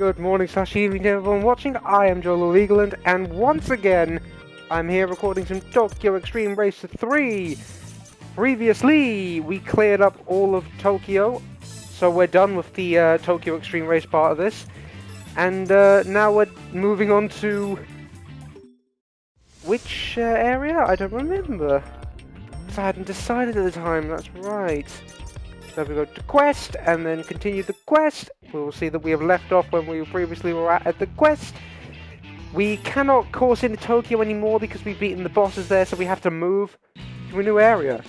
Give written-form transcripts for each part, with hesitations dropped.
Good morning / evening to everyone watching. I am Joel Legaland, and once again, I'm here recording some Tokyo Xtreme Racer 3. Previously, we cleared up all of Tokyo, so we're done with the Tokyo Xtreme Race part of this. And now we're moving on to... which area? I don't remember. Because I hadn't decided at the time, that's right. So we go to quest, and then continue the quest. We will see that we have left off when we previously were at the quest. We cannot course into Tokyo anymore because we've beaten the bosses there, so we have to move to a new area.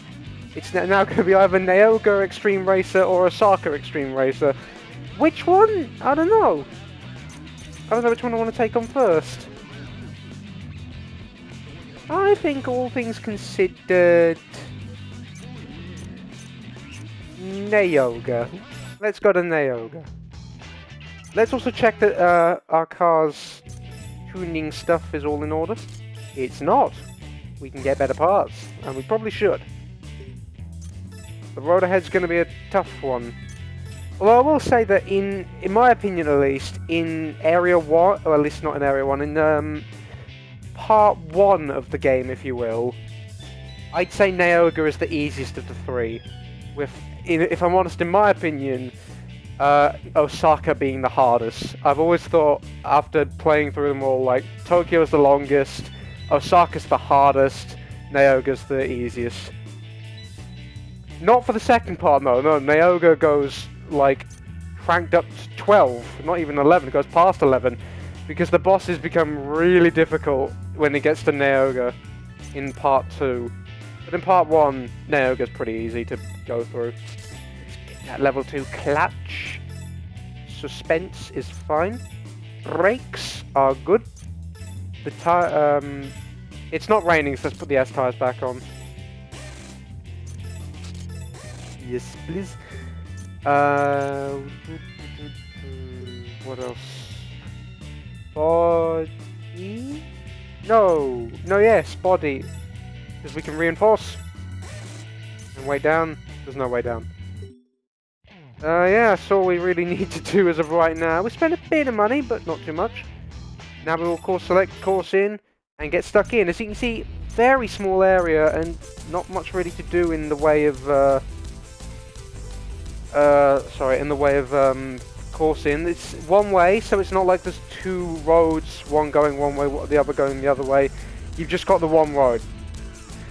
It's now going to be either Nayoga Xtreme Racer or Osaka Xtreme Racer. Which one? I don't know. I don't know which one I want to take on first. I think all things considered... Nayoga. Let's go to Nayoga. Let's also check that our car's tuning stuff is all in order. It's not. We can get better parts, and we probably should. The road ahead's going to be a tough one. Although I will say that in my opinion at least, in Area 1, or at least not in Area 1, in Part 1 of the game, if you will, I'd say Nayoga is the easiest of the three. If I'm honest, in my opinion, Osaka being the hardest. I've always thought, after playing through them all, like, Tokyo's the longest, Osaka's the hardest, Nayoga's the easiest. Not for the second part, no, Nayoga goes, like, cranked up to 12, not even 11, it goes past 11, because the bosses become really difficult when it gets to Nayoga in Part 2. But in Part 1, Nayoga's pretty easy to go through. Let's get that level 2 clutch. Suspense is fine. Brakes are good. The tire, it's not raining, so let's put the S tires back on. Yes, please. What else? Body? No, yes, body. Because we can reinforce. And way down. There's no way down. Yeah, that's all we really need to do as of right now. We spent a bit of money, but not too much. Now we will select course in and get stuck in. As you can see, very small area and not much really to do in the way of course in. It's one way, so it's not like there's two roads, one going one way, the other going the other way. You've just got the one road.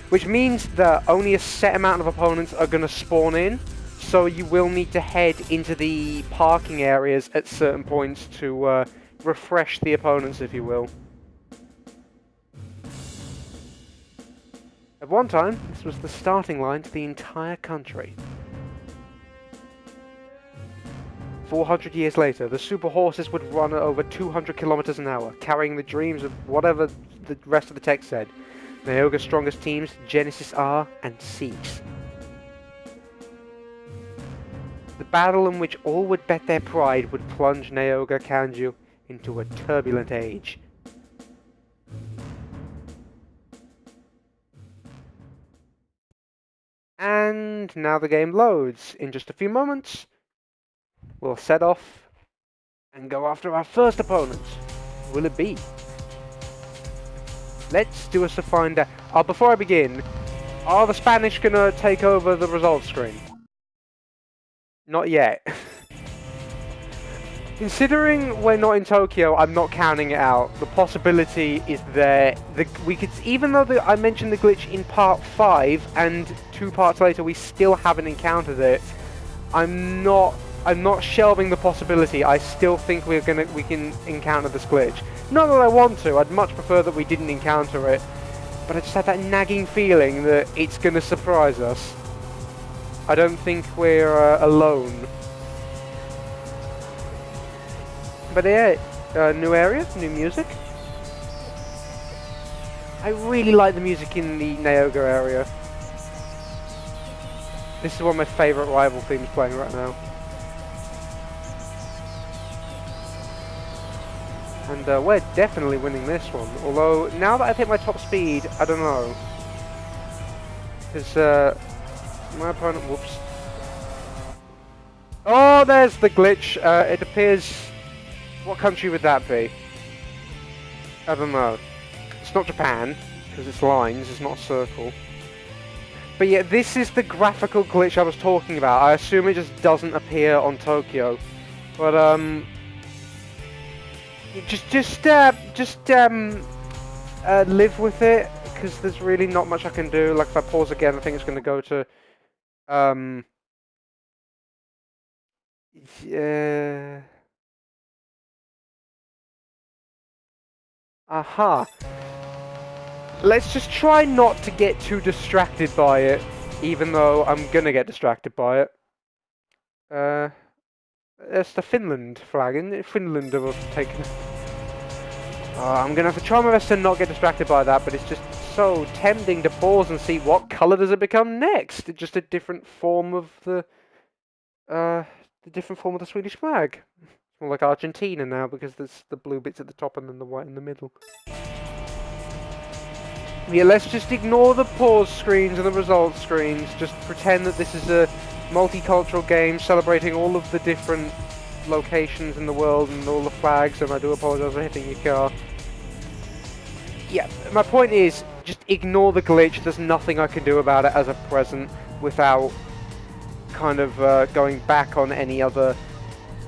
Which means that only a set amount of opponents are going to spawn in, so you will need to head into the parking areas at certain points to refresh the opponents, if you will. At one time, this was the starting line to the entire country. 400 years later, the super horses would run at over 200 kilometers an hour, carrying the dreams of whatever the rest of the text said. Nayoga's strongest teams, Genesis R and Seeks. The battle in which all would bet their pride would plunge Nayoga Kanju into a turbulent age. And now the game loads. In just a few moments, we'll set off and go after our first opponent. Who will it be? Let's do us to find out. Before I begin, are the Spanish gonna take over the results screen? Not yet. Considering we're not in Tokyo, I'm not counting it out. The possibility is there. Even though I mentioned the glitch in Part 5, and 2 parts later we still haven't encountered it, I'm not shelving the possibility. I still think we can encounter this glitch. Not that I want to, I'd much prefer that we didn't encounter it, but I just had that nagging feeling that it's going to surprise us. I don't think we're alone. But yeah, new area, new music. I really like the music in the Nayoga area. This is one of my favourite rival themes playing right now. And we're definitely winning this one. Although, now that I've hit my top speed, I don't know. Because, my opponent... Whoops. Oh, there's the glitch. It appears What country would that be? I don't know. It's not Japan, because it's lines, it's not a circle. But yeah, this is the graphical glitch I was talking about. I assume it just doesn't appear on Tokyo. But, just live with it, because there's really not much I can do. Like, if I pause again, I think it's going to go to, yeah. Aha. Let's just try not to get too distracted by it, even though I'm gonna get distracted by it. It's the Finland flag, isn't it? Finland have taken. I'm gonna have to try my best to not get distracted by that, but it's just so tempting to pause and see what colour does it become next. It's just a different form of the Swedish flag. It's more like Argentina now because there's the blue bits at the top and then the white in the middle. Yeah, let's just ignore the pause screens and the results screens. Just pretend that this is a multicultural game celebrating all of the different locations in the world and all the flags, and I do apologise for hitting your car. Yeah, my point is, just ignore the glitch. There's nothing I can do about it as of present without kind of going back on any other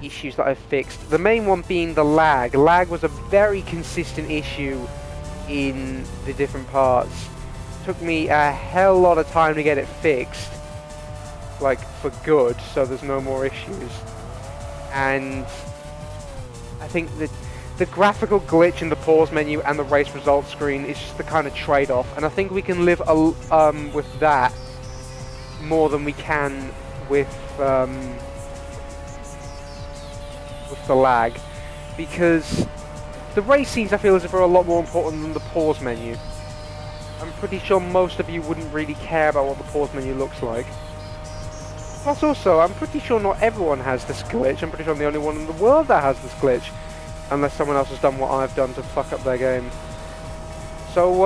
issues that I've fixed. The main one being the lag. Lag was a very consistent issue in the different parts. Took me a hell lot of time to get it fixed, like for good, so there's no more issues. And I think that the graphical glitch in the pause menu and the race results screen is just the kind of trade-off, and I think we can live with that more than we can with the lag, because the race scenes I feel as if are a lot more important than the pause menu. I'm pretty sure most of you wouldn't really care about what the pause menu looks like. Plus also, I'm pretty sure not everyone has this glitch. I'm pretty sure I'm the only one in the world that has this glitch. Unless someone else has done what I've done to fuck up their game. So,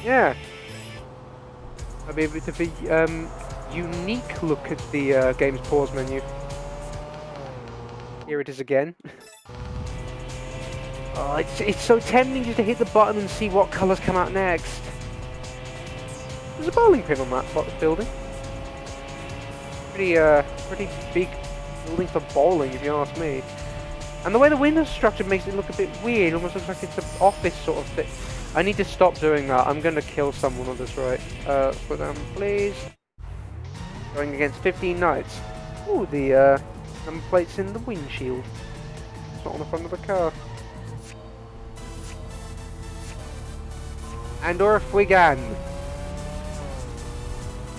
yeah. I'll be able to be, unique look at the game's pause menu. Here it is again. Oh, it's so tempting just to hit the button and see what colours come out next. There's a bowling pin on that building. Pretty big building for bowling, if you ask me. And the way the window's structured makes it look a bit weird. It almost looks like it's an office sort of thing. I need to stop doing that. I'm going to kill someone on this right. Slow down, please. Going against 15 knights. Ooh, the number plate's in the windshield. It's not on the front of the car. And off we go.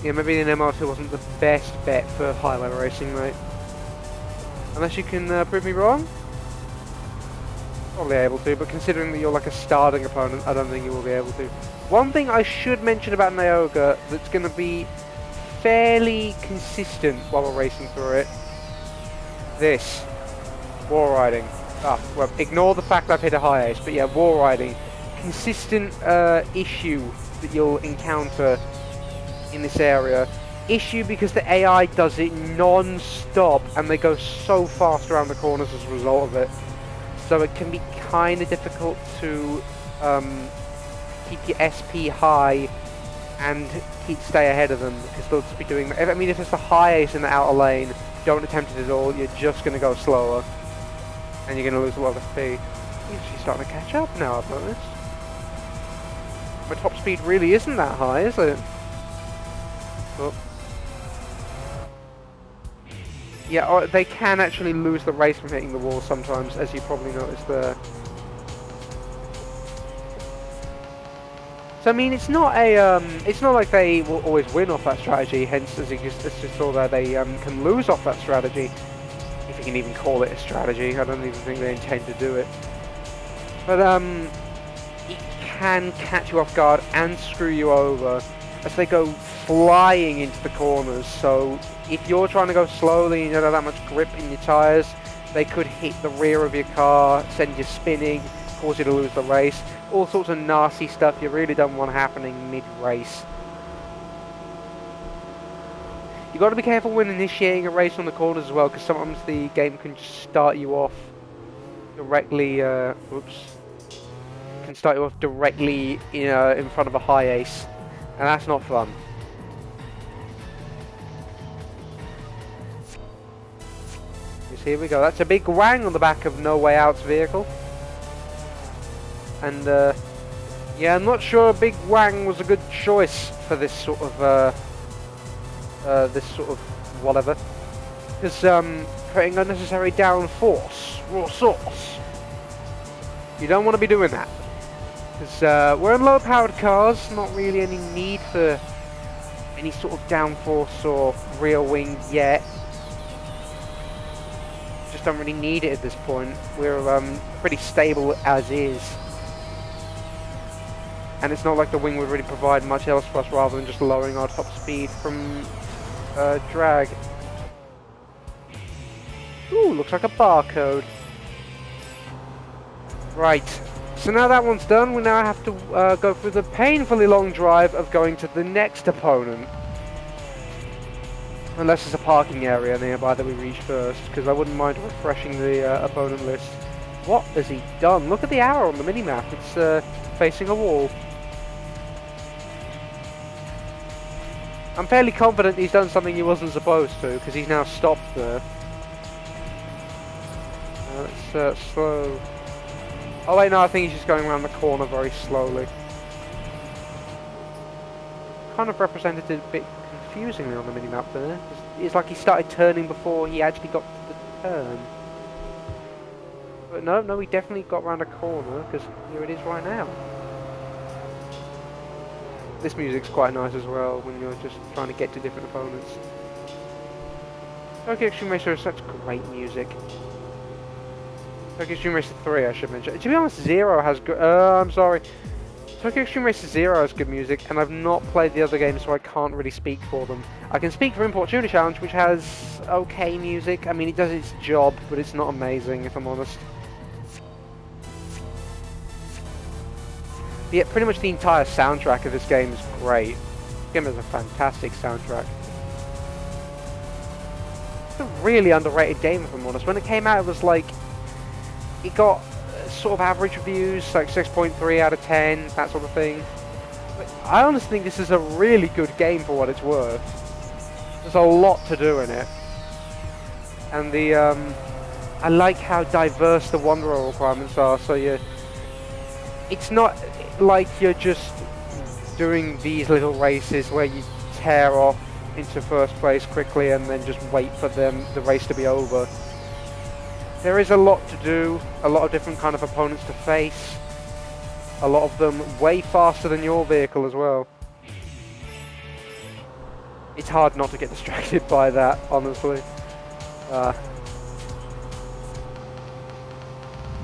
Yeah, maybe the MR2 wasn't the best bet for highway racing, mate. Unless you can prove me wrong? Probably able to, but considering that you're like a starting opponent, I don't think you will be able to. One thing I should mention about Nayoga that's going to be fairly consistent while we're racing through it. This. War riding. Ah, well, ignore the fact I've hit a high ace, but yeah, war riding. Consistent issue that you'll encounter in this area. Issue because the AI does it non-stop and they go so fast around the corners as a result of it. So it can be kind of difficult to keep your SP high and stay ahead of them, because they'll just be doing that. I mean, if it's the high ace in the outer lane, don't attempt it at all, you're just going to go slower and you're going to lose a lot of speed. She's starting to catch up now, I've noticed. My top speed really isn't that high, is it? Oh. Yeah, they can actually lose the race from hitting the wall sometimes, as you probably noticed there. So I mean, it's not like they will always win off that strategy. Hence, as you just saw there, they can lose off that strategy, if you can even call it a strategy. I don't even think they intend to do it. But it can catch you off guard and screw you over as they go flying into the corners. So if you're trying to go slowly and you don't have that much grip in your tyres, they could hit the rear of your car, send you spinning, cause you to lose the race. All sorts of nasty stuff you really don't want happening mid-race. You've got to be careful when initiating a race on the corners as well, because sometimes the game can just start you off directly, whoops, can start you off directly in front of a high ace, and that's not fun. Here we go. That's a big wang on the back of No Way Out's vehicle. And yeah, I'm not sure a big wang was a good choice for this sort of whatever. Because putting unnecessary downforce, raw sauce. You don't want to be doing that. Because we're in low-powered cars, not really any need for any sort of downforce or rear wing yet. Just don't really need it at this point. We're pretty stable as is, and it's not like the wing would really provide much else for us rather than just lowering our top speed from drag. Ooh, looks like a barcode. Right, so now that one's done, we now have to go through the painfully long drive of going to the next opponent. Unless there's a parking area nearby that we reach first, because I wouldn't mind refreshing the opponent list. What has he done? Look at the arrow on the minimap, it's facing a wall. I'm fairly confident he's done something he wasn't supposed to, because he's now stopped there. Let's slow. Oh wait, no, I think he's just going around the corner very slowly. Kind of represented it a bit confusingly on the minimap there. It's like he started turning before he actually got to the turn. But no, he definitely got around a corner, because here it is right now. This music's quite nice as well when you're just trying to get to different opponents. Tokyo Xtreme Racer is such great music. Tokyo Xtreme Racer 3, I should mention. To be honest, Zero has good... I'm sorry. Tokyo Xtreme Racer 0 has good music, and I've not played the other games, so I can't really speak for them. I can speak for Import Tuner Challenge, which has okay music. I mean, it does its job, but it's not amazing, if I'm honest. But yeah, pretty much the entire soundtrack of this game is great. This game has a fantastic soundtrack. It's a really underrated game, if I'm honest. When it came out, it was like... It got sort of average reviews, like 6.3 out of 10, that sort of thing. But I honestly think this is a really good game for what it's worth. There's a lot to do in it. And the, I like how diverse the Wanderer requirements are, so it's not like you're just doing these little races where you tear off into first place quickly and then just wait for the race to be over. There is a lot to do, a lot of different kind of opponents to face, a lot of them way faster than your vehicle as well. It's hard not to get distracted by that, honestly.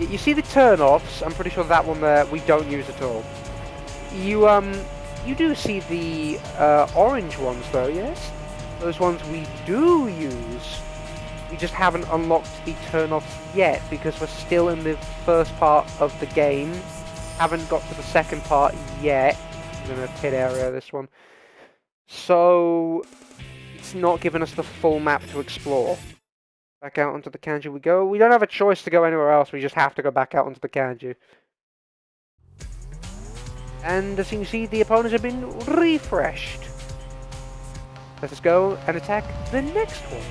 You see the turn-offs, I'm pretty sure that one there we don't use at all. You do see the orange ones though, yes? Those ones we do use. We just haven't unlocked the turn-offs yet because we're still in the first part of the game. Haven't got to the second part yet. I'm in a pit area, this one. So it's not giving us the full map to explore. Back out onto the Kanju we go. We don't have a choice to go anywhere else, we just have to go back out onto the Kanju. And as you can see, the opponents have been refreshed. Let us go and attack the next one.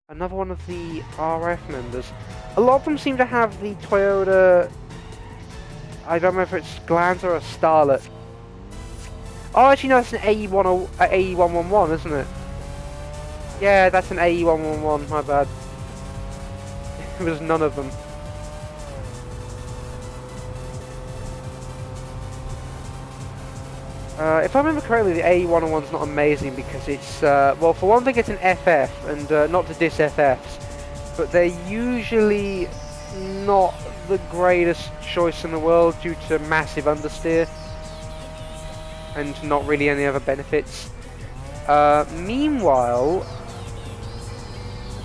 Another one of the RF members. A lot of them seem to have the Toyota... I don't know if it's Glanza or Starlet. Oh, actually no, it's an AE111, isn't it? Yeah, that's an AE111, my bad. It was none of them. If I remember correctly, the AE101's not amazing because it's, well, for one thing it's an FF, and not to diss FFs, but they're usually not the greatest choice in the world due to massive understeer, and not really any other benefits. Meanwhile,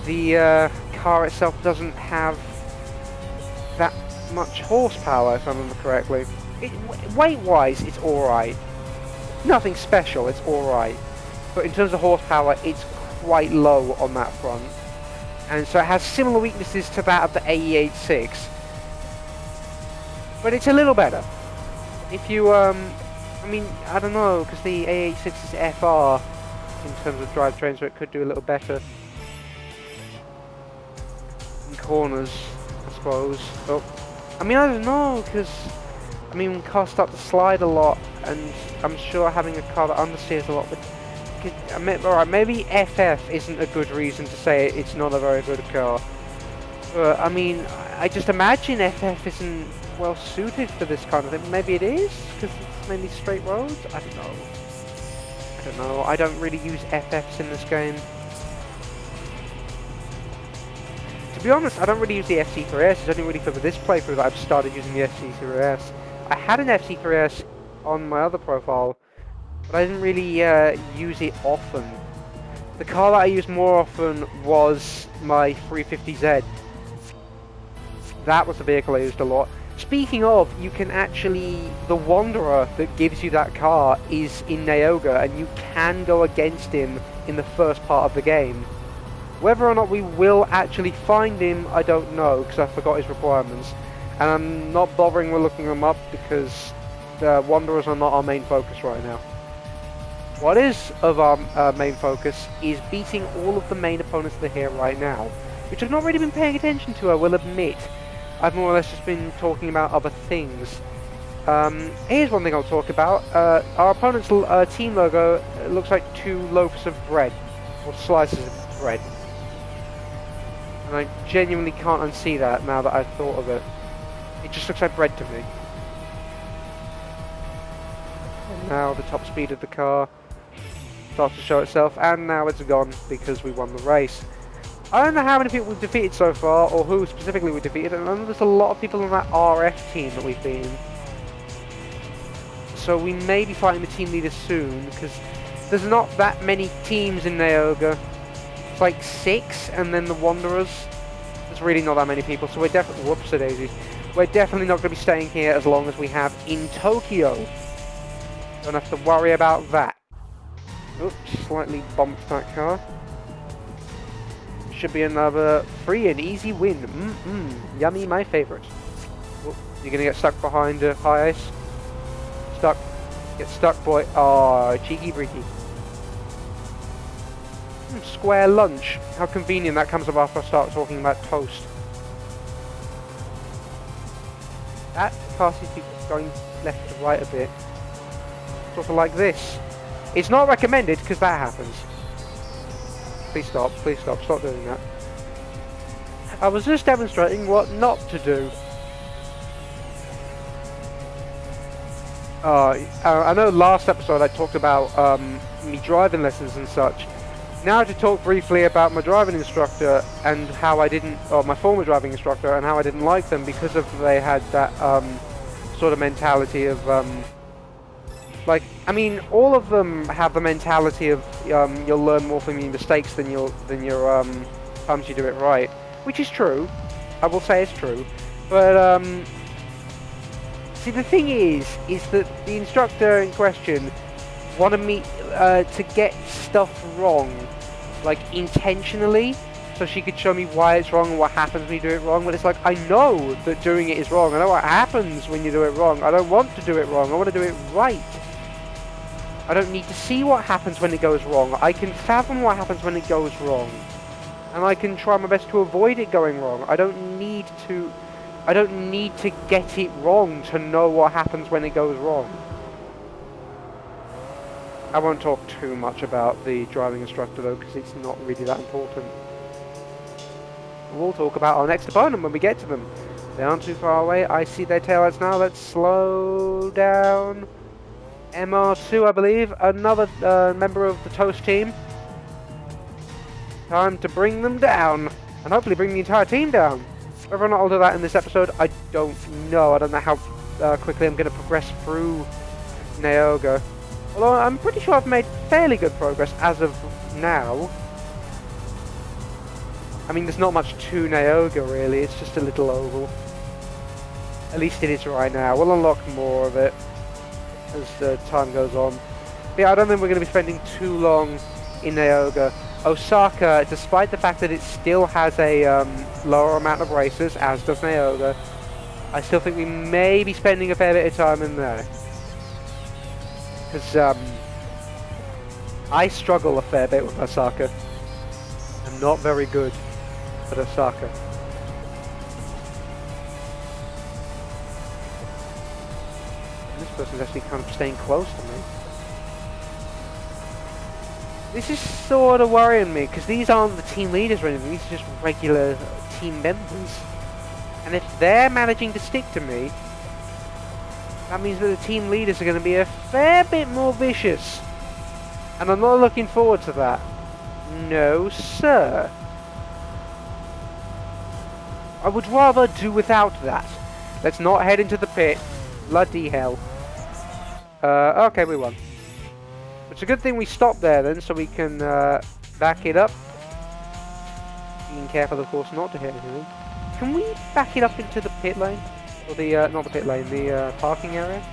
the car itself doesn't have that much horsepower, if I remember correctly. Weight-wise, it's alright. Nothing special, it's alright. But in terms of horsepower, it's quite low on that front. and so it has similar weaknesses to that of the AE86, but it's a little better. If you, I mean, I don't know, because the AE86 is FR in terms of drivetrain, so it could do a little better in corners, I suppose. But I mean, I don't know, because I mean, cars start to slide a lot, and I'm sure having a car that understeers a lot, but alright, maybe FF isn't a good reason to say it's not a very good car. But I mean, I just imagine FF isn't well suited for this kind of thing. Maybe it is, because it's mainly straight roads? I don't know. I don't know. I don't really use FFs in this game. To be honest, I don't really use the FC3S. It's only really for this playthrough that I've started using the FC3S. I had an FC3S on my other profile, but I didn't really use it often. The car that I used more often was my 350Z. That was the vehicle I used a lot. Speaking of, you can actually, the Wanderer that gives you that car is in Nayoga, and you can go against him in the first part of the game. Whether or not we will actually find him, I don't know, because I forgot his requirements. And I'm not bothering with looking them up, because the Wanderers are not our main focus right now. What is of our main focus is beating all of the main opponents that are here right now, which I've not really been paying attention to, I will admit. I've more or less just been talking about other things. Here's one thing I'll talk about. Our opponent's team logo looks like 2 loaves of bread, or slices of bread. And I genuinely can't unsee that now that I've thought of it. It just looks like bread to me. And now the top speed of the car starts to show itself, and now it's gone because we won the race. I don't know how many people we've defeated so far, or who specifically we defeated, and I know there's a lot of people on that RF team that we've beaten. So we may be fighting the team leader soon, because there's not that many teams in Nayoga. It's like 6, and then the Wanderers. There's really not that many people, so we're definitely... Whoops-a-daisy. We're definitely not going to be staying here as long as we have in Tokyo. Don't have to worry about that. Oops, slightly bumped that car. Should be another free and easy win. Yummy, my favourite. Oh, you're gonna get stuck behind high ice. Stuck. Get stuck, boy. Oh, cheeky breeky. Square lunch. How convenient that comes up after I start talking about toast. That car seems to be going left to right a bit. Sort of like this. It's not recommended because that happens. Please stop, stop doing that. I was just demonstrating what not to do. I know last episode I talked about me driving lessons and such. Now to talk briefly about my driving instructor and how I didn't, or my former driving instructor, and how I didn't like them because of they had that sort of mentality of like, I mean, all of them have the mentality of you'll learn more from your mistakes than your times you do it right, which is true. I will say it's true, but see, the thing is that the instructor in question wanted me to get stuff wrong, like intentionally, so she could show me why it's wrong and what happens when you do it wrong. But it's like, I know that doing it is wrong. I know what happens when you do it wrong. I don't want to do it wrong. I want to do it right. I don't need to see what happens when it goes wrong. I can fathom what happens when it goes wrong. And I can try my best to avoid it going wrong. I don't need to get it wrong to know what happens when it goes wrong. I won't talk too much about the driving instructor though, because it's not really that important. We'll talk about our next opponent when we get to them. They aren't too far away. I see their taillights now. Let's slow down. MR2, I believe, another member of the Toast team. Time to bring them down, and hopefully bring the entire team down. Whether or not I'll do that in this episode, I don't know. I don't know how quickly I'm going to progress through Nayoga. Although I'm pretty sure I've made fairly good progress as of now. I mean, there's not much to Nayoga really, it's just a little oval. At least it is right now. We'll unlock more of it as time goes on. But yeah, I don't think we're going to be spending too long in Nayoga. Osaka, despite the fact that it still has a lower amount of racers, as does Nayoga, I still think we may be spending a fair bit of time in there. Because I struggle a fair bit with Osaka. I'm not very good at Osaka. This person's actually kind of staying close to me. This is sort of worrying me, because these aren't the team leaders or anything, these are just regular team members. And if they're managing to stick to me, that means that the team leaders are going to be a fair bit more vicious. And I'm not looking forward to that. No, sir. I would rather do without that. Let's not head into the pit. Bloody hell. Okay, we won. It's a good thing we stopped there then, so we can back it up. Being careful, of course, not to hit anything. Can we back it up into the pit lane? Or the, not the pit lane, the parking area?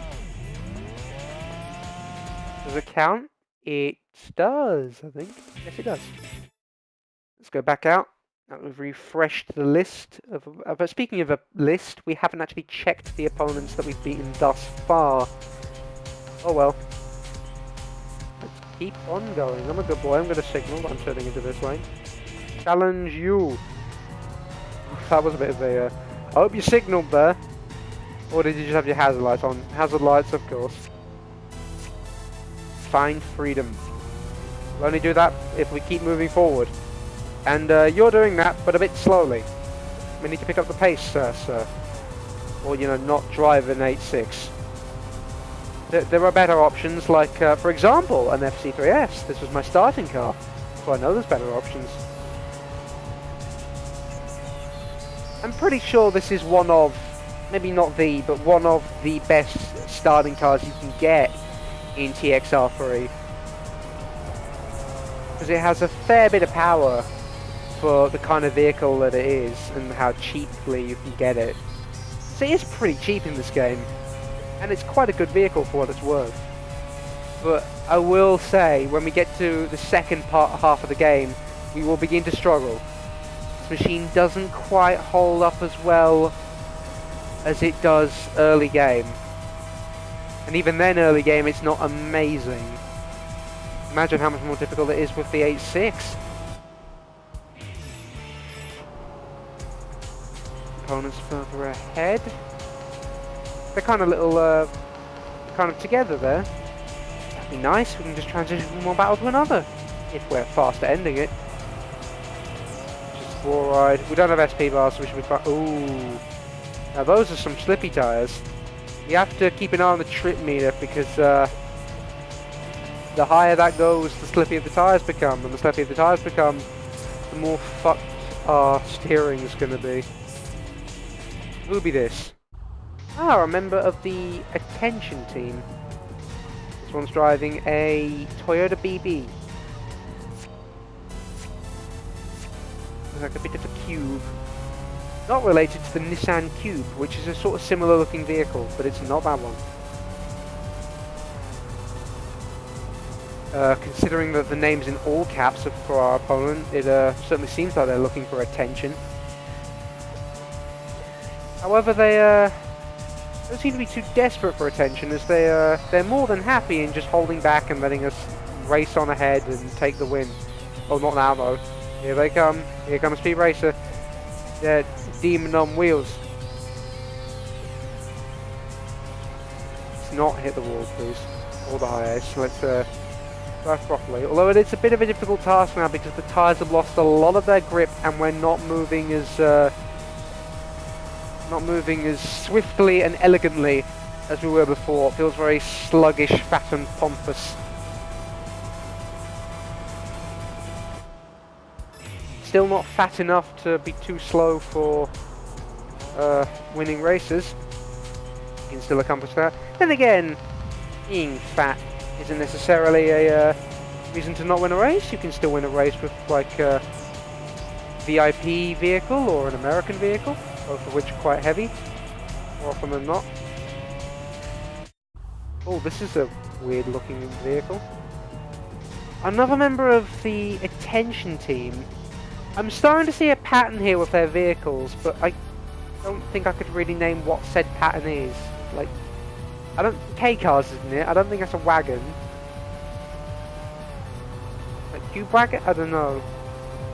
Does it count? It does, I think. Yes, it does. Let's go back out. Now we've refreshed the list. But speaking of a list, we haven't actually checked the opponents that we've beaten thus far. Oh well. Let's keep on going. I'm a good boy. I'm going to signal that I'm turning into this lane. Challenge you. That was a bit of a... I hope you signaled there. Or did you just have your hazard lights on? Hazard lights, of course. Find freedom. We'll only do that if we keep moving forward. And you're doing that, but a bit slowly. We need to pick up the pace, sir. Or, you know, not drive an 8.6. There are better options, like, for example, an FC3S. This was my starting car. So I know there's better options. I'm pretty sure this is one of, maybe not the, but one of the best starting cars you can get in TXR3. Because it has a fair bit of power for the kind of vehicle that it is and how cheaply you can get it. So it is pretty cheap in this game, and it's quite a good vehicle for what it's worth. But I will say, when we get to the second half of the game, we will begin to struggle. This machine doesn't quite hold up as well as it does early game. And even then, early game, it's not amazing. Imagine how much more difficult it is with the 8.6. Opponents further ahead. They're kind of little, kind of together there. That'd be nice. We can just transition from one battle to another if we're fast at ending it. Just four ride. We don't have SP bars, so we should be fine. Ooh, now those are some slippy tires. You have to keep an eye on the trip meter because the higher that goes, the slippier the tires become, and the slippier the tires become, the more fucked our steering is going to be. Who'll be this? Ah, a member of the attention team. This one's driving a Toyota BB. Looks like a bit of a cube. Not related to the Nissan Cube, which is a sort of similar looking vehicle, but it's not that one. Considering that the name's in all caps for our opponent, it certainly seems like they're looking for attention. However, they don't seem to be too desperate for attention, as they're more than happy in just holding back and letting us race on ahead and take the win. Oh, not now though. Here they come. Here comes Xtreme Racer. Yeah, demon on wheels. Let's not hit the wall, please. Or the high edge. Let's drive properly. Although it's a bit of a difficult task now because the tyres have lost a lot of their grip and we're not moving as swiftly and elegantly as we were before. It feels very sluggish, fat and pompous. Still not fat enough to be too slow for winning races. You can still accomplish that. Then again, being fat isn't necessarily a reason to not win a race. You can still win a race with like a VIP vehicle or an American vehicle, both of which are quite heavy, more often than not. Oh, this is a weird looking vehicle. Another member of the attention team. I'm starting to see a pattern here with their vehicles, but I don't think I could really name what said pattern is. Like, I don't... K-cars, isn't it? I don't think that's a wagon. Like, cube wagon? I don't know.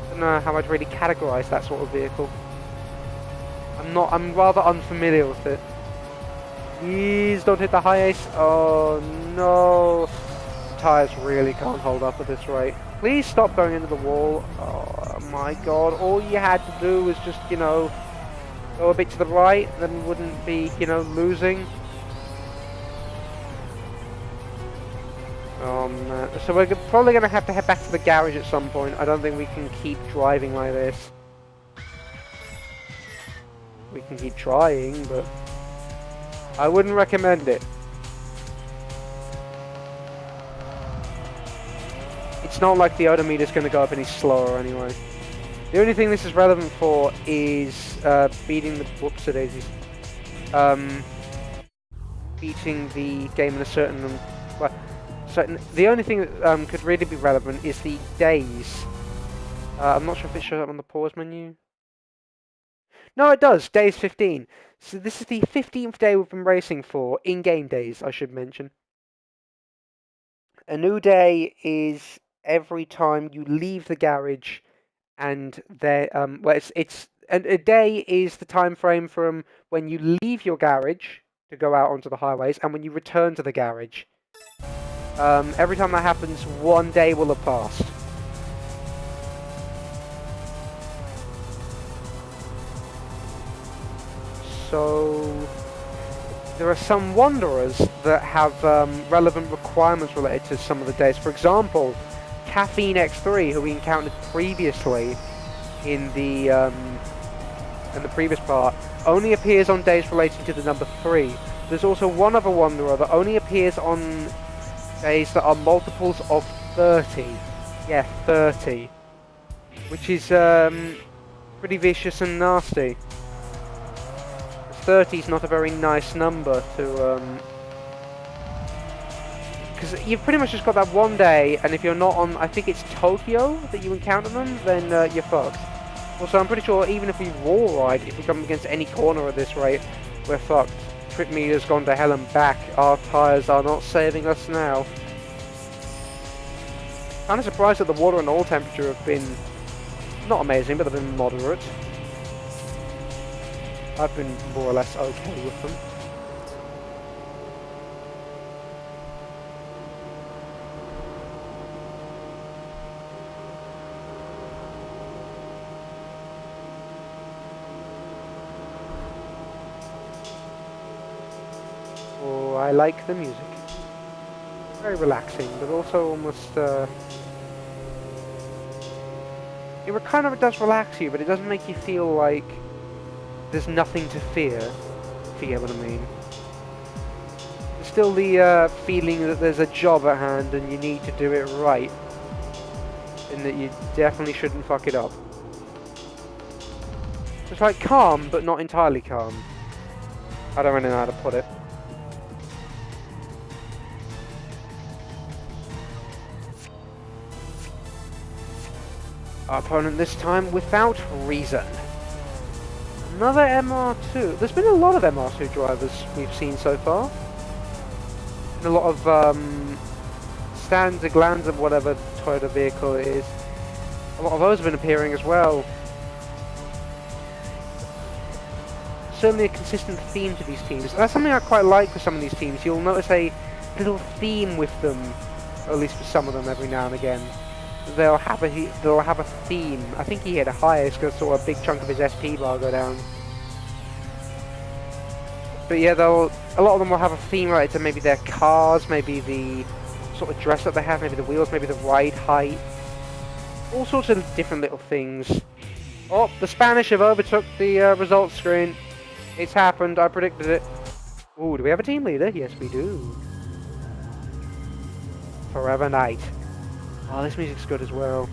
I don't know how I'd really categorize that sort of vehicle. I'm rather unfamiliar with it. Please don't hit the high ace. Oh no. Tires really can't hold up at this rate. Please stop going into the wall. Oh my god. All you had to do was just, you know, go a bit to the right, then we wouldn't be, you know, losing. Oh man. So we're probably going to have to head back to the garage at some point. I don't think we can keep driving like this. We can keep trying, but I wouldn't recommend it. It's not like the odometer's going to go up any slower anyway. The only thing this is relevant for is beating the whoopsie-daisies. Beating the game in a certain... the only thing that could really be relevant is the days. I'm not sure if it shows up on the pause menu. No, it does. Days 15. So this is the 15th day we've been racing for, in-game days, I should mention. A new day is every time you leave the garage, and there, well, a day is the time frame from when you leave your garage to go out onto the highways, and when you return to the garage. Every time that happens, one day will have passed. So there are some wanderers that have relevant requirements related to some of the days. For example, Caffeine X3, who we encountered previously in the previous part, only appears on days relating to the number 3. There's also one other wanderer that only appears on days that are multiples of 30. Yeah, 30. Which is pretty vicious and nasty. 30 is not a very nice number to, because you've pretty much just got that one day, and if you're not on, I think it's Tokyo that you encounter them, then you're fucked. Also, I'm pretty sure even if we wall ride, if we come against any corner at this rate, we're fucked. Trip meter's gone to hell and back. Our tyres are not saving us now. Kind of surprised that the water and oil temperature have been not amazing, but they've been moderate. I've been more or less okay with them. Oh, I like the music. Very relaxing, but also almost, it kind of does relax you, but it doesn't make you feel like there's nothing to fear, if you get what I mean. There's still the feeling that there's a job at hand and you need to do it right, and that you definitely shouldn't fuck it up. It's like calm, but not entirely calm. I don't really know how to put it. Our opponent this time without reason. Another MR2. There's been a lot of MR2 drivers we've seen so far. And a lot of standard glands of whatever Toyota vehicle it is. A lot of those have been appearing as well. Certainly a consistent theme to these teams. That's something I quite like with some of these teams. You'll notice a little theme with them, or at least with some of them every now and again. They'll have a theme. I think he hit a highest because I saw a big chunk of his SP bar go down. But yeah, a lot of them will have a theme related to maybe their cars, maybe the sort of dress that they have, maybe the wheels, maybe the ride height. All sorts of different little things. Oh, the Spanish have overtook the results screen. It's happened, I predicted it. Ooh, do we have a team leader? Yes, we do. Forever Night. Oh, this music's good as well.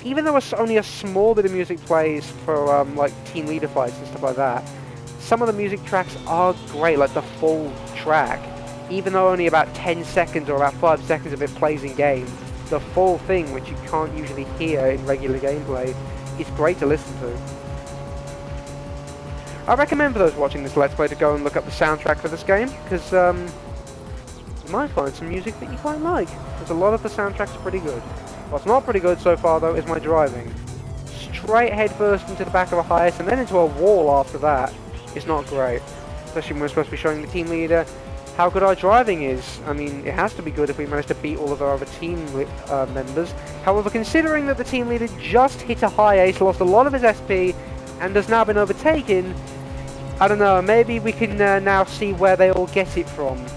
Even though it's only a small bit of music plays for like team leader fights and stuff like that, some of the music tracks are great, like the full track. Even though only about 10 seconds or about 5 seconds of it plays in game, the full thing, which you can't usually hear in regular gameplay, is great to listen to. I recommend for those watching this Let's Play to go and look up the soundtrack for this game, because you might find some music that you quite like, because a lot of the soundtracks are pretty good. What's not pretty good so far, though, is my driving. Straight headfirst into the back of a Hiace, and then into a wall after that, is not great. Especially when we're supposed to be showing the team leader how good our driving is. I mean, it has to be good if we manage to beat all of our other team members. However, considering that the team leader just hit a Hiace, lost a lot of his SP, and has now been overtaken, I don't know, maybe we can now see where they all get it from. I'm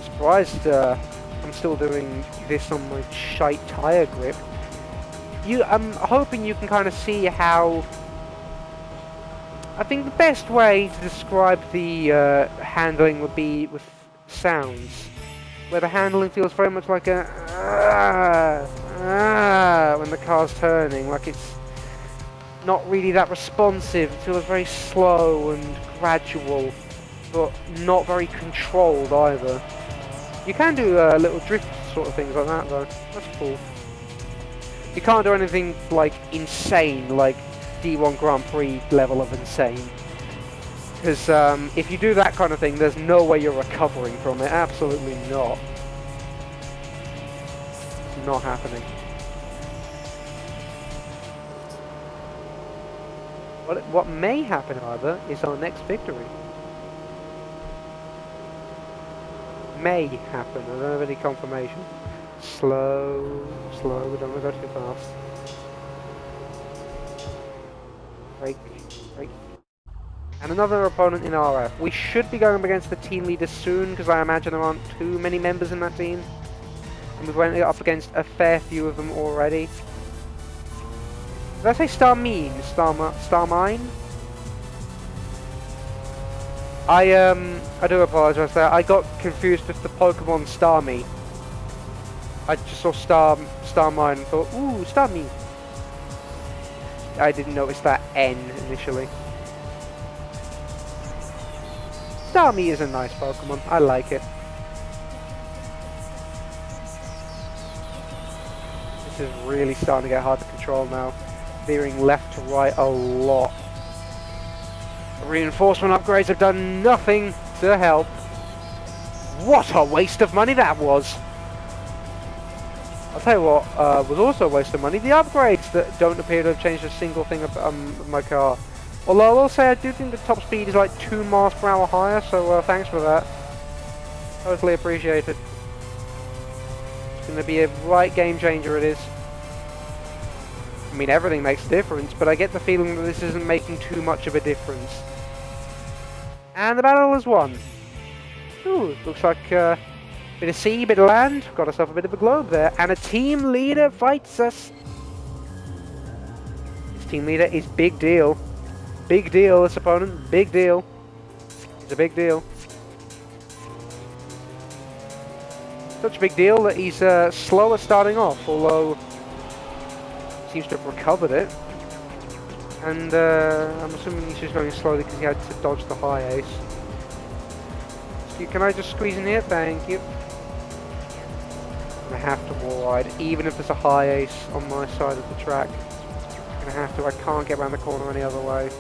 surprised I'm still doing this on my shite tyre grip. I'm hoping you can kind of see how... I think the best way to describe the handling would be with sounds, where the handling feels very much like a when the car's turning, like it's not really that responsive. It feels very slow and gradual, but not very controlled either. You can do little drift sort of things like that though, that's cool. You can't do anything like insane, like D1 Grand Prix level of insane. Because if you do that kind of thing, there's no way you're recovering from it. Absolutely not. It's not happening. What may happen, however, is our next victory. May happen. I don't have any confirmation. Slow, slow. We don't want to go too fast. Break, break. And another opponent in RF. We should be going up against the team leader soon, because I imagine there aren't too many members in that team. And we've went up against a fair few of them already. Did I say Starmine? Starmine? I do apologise there. I got confused with the Pokemon Starmie. I just saw Starmine and thought, ooh, Starmie. I didn't notice that N initially. Starmie is a nice Pokemon. I like it. This is really starting to get hard to control now. Veering left to right a lot. The reinforcement upgrades have done nothing to help. What a waste of money that was! I'll tell you what was also a waste of money, the upgrades that don't appear to have changed a single thing about my car. Although I will say I do think the top speed is like 2 miles per hour higher, so thanks for that. Totally appreciate it. It's going to be a right game changer, it is. I mean, everything makes a difference, but I get the feeling that this isn't making too much of a difference. And the battle is won. Ooh, looks like bit of sea, bit of land. Got ourselves a bit of a globe there. And a team leader fights us. This team leader is big deal. Big deal, this opponent. Big deal. It's a big deal. Such a big deal that he's slower starting off, although seems to have recovered it. And I'm assuming he's just going slowly because he had to dodge the Hiace. So can I just squeeze in here? Thank you. I have to wall ride, even if there's a Hiace on my side of the track. I'm gonna have to. I can't get around the corner any other way.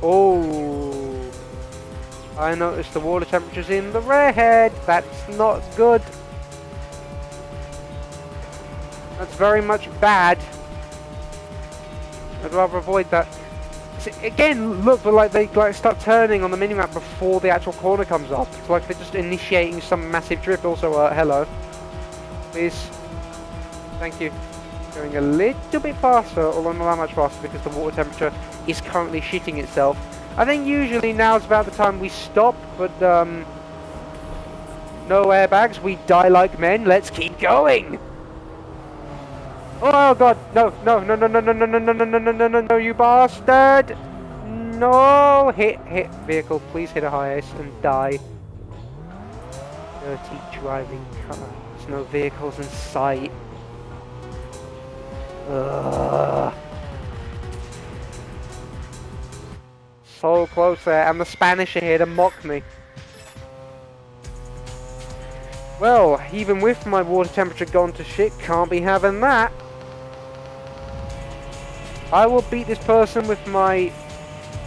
Oh, I noticed the water temperature's in the red. That's not good. That's very much bad. I'd rather avoid that. See, again, look, but like they start turning on the minimap before the actual corner comes up. It's like they're just initiating some massive drift. Also, hello. Please. Thank you. Going a little bit faster, although not that much faster because the water temperature is currently shitting itself. I think usually now's about the time we stop, but no airbags. We die like men. Let's keep going. Oh god, no, no, no, no, no, no, no, no, no, no, no, no, no, no, no, you bastard! No! Hit vehicle, please hit a Hiace and die. Dirty driving car. There's no vehicles in sight. Ugh. So close there, and the Spanish are here to mock me. Well, even with my water temperature gone to shit, can't be having that. I will beat this person with my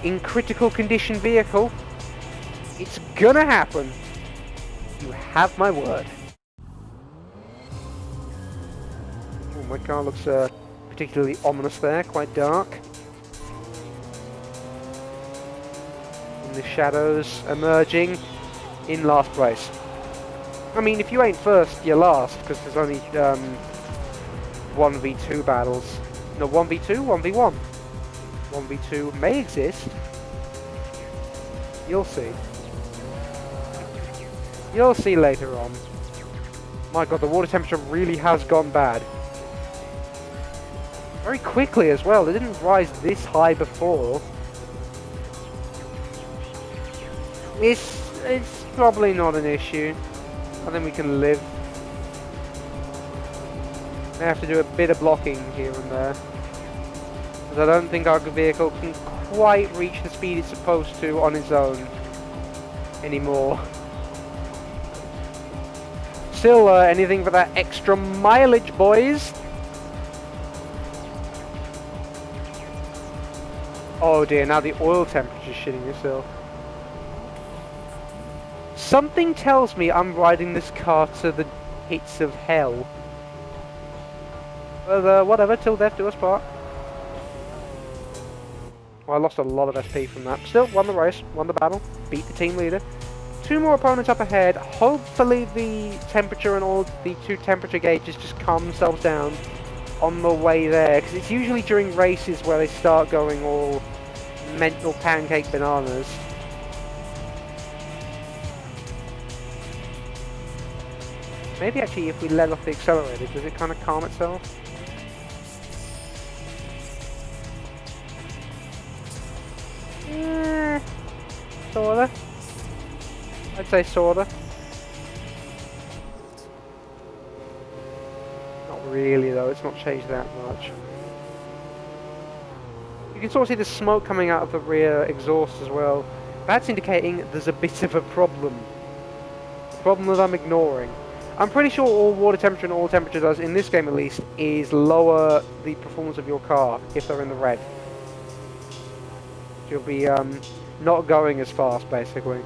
in critical condition vehicle. It's gonna happen. You have my word. Oh, my car looks particularly ominous there, quite dark. And the shadows emerging in last place. I mean, if you ain't first, you're last, because there's only 1v2 battles. No, 1v2, 1v1. 1v2 may exist. You'll see. You'll see later on. My god, the water temperature really has gone bad. Very quickly as well. It didn't rise this high before. It's probably not an issue. I think we can live. May have to do a bit of blocking here and there, because I don't think our vehicle can quite reach the speed it's supposed to on its own anymore. Still, anything for that extra mileage, boys. Oh dear, now the oil temperature's shitting itself. Something tells me I'm riding this car to the pits of hell. But whatever, till death do us part. Well, I lost a lot of SP from that. Still, won the race, won the battle, beat the team leader. 2 more opponents up ahead. Hopefully the temperature and all the 2 temperature gauges just calm themselves down on the way there. Because it's usually during races where they start going all mental pancake bananas. Maybe actually if we let off the accelerator, does it kind of calm itself? Sorta. I'd say sorta. Not really though, it's not changed that much. You can sort of see the smoke coming out of the rear exhaust as well. That's indicating there's a bit of a problem. A problem that I'm ignoring. I'm pretty sure all water temperature and oil temperature does, in this game at least, is lower the performance of your car if they're in the red. You'll be not going as fast, basically.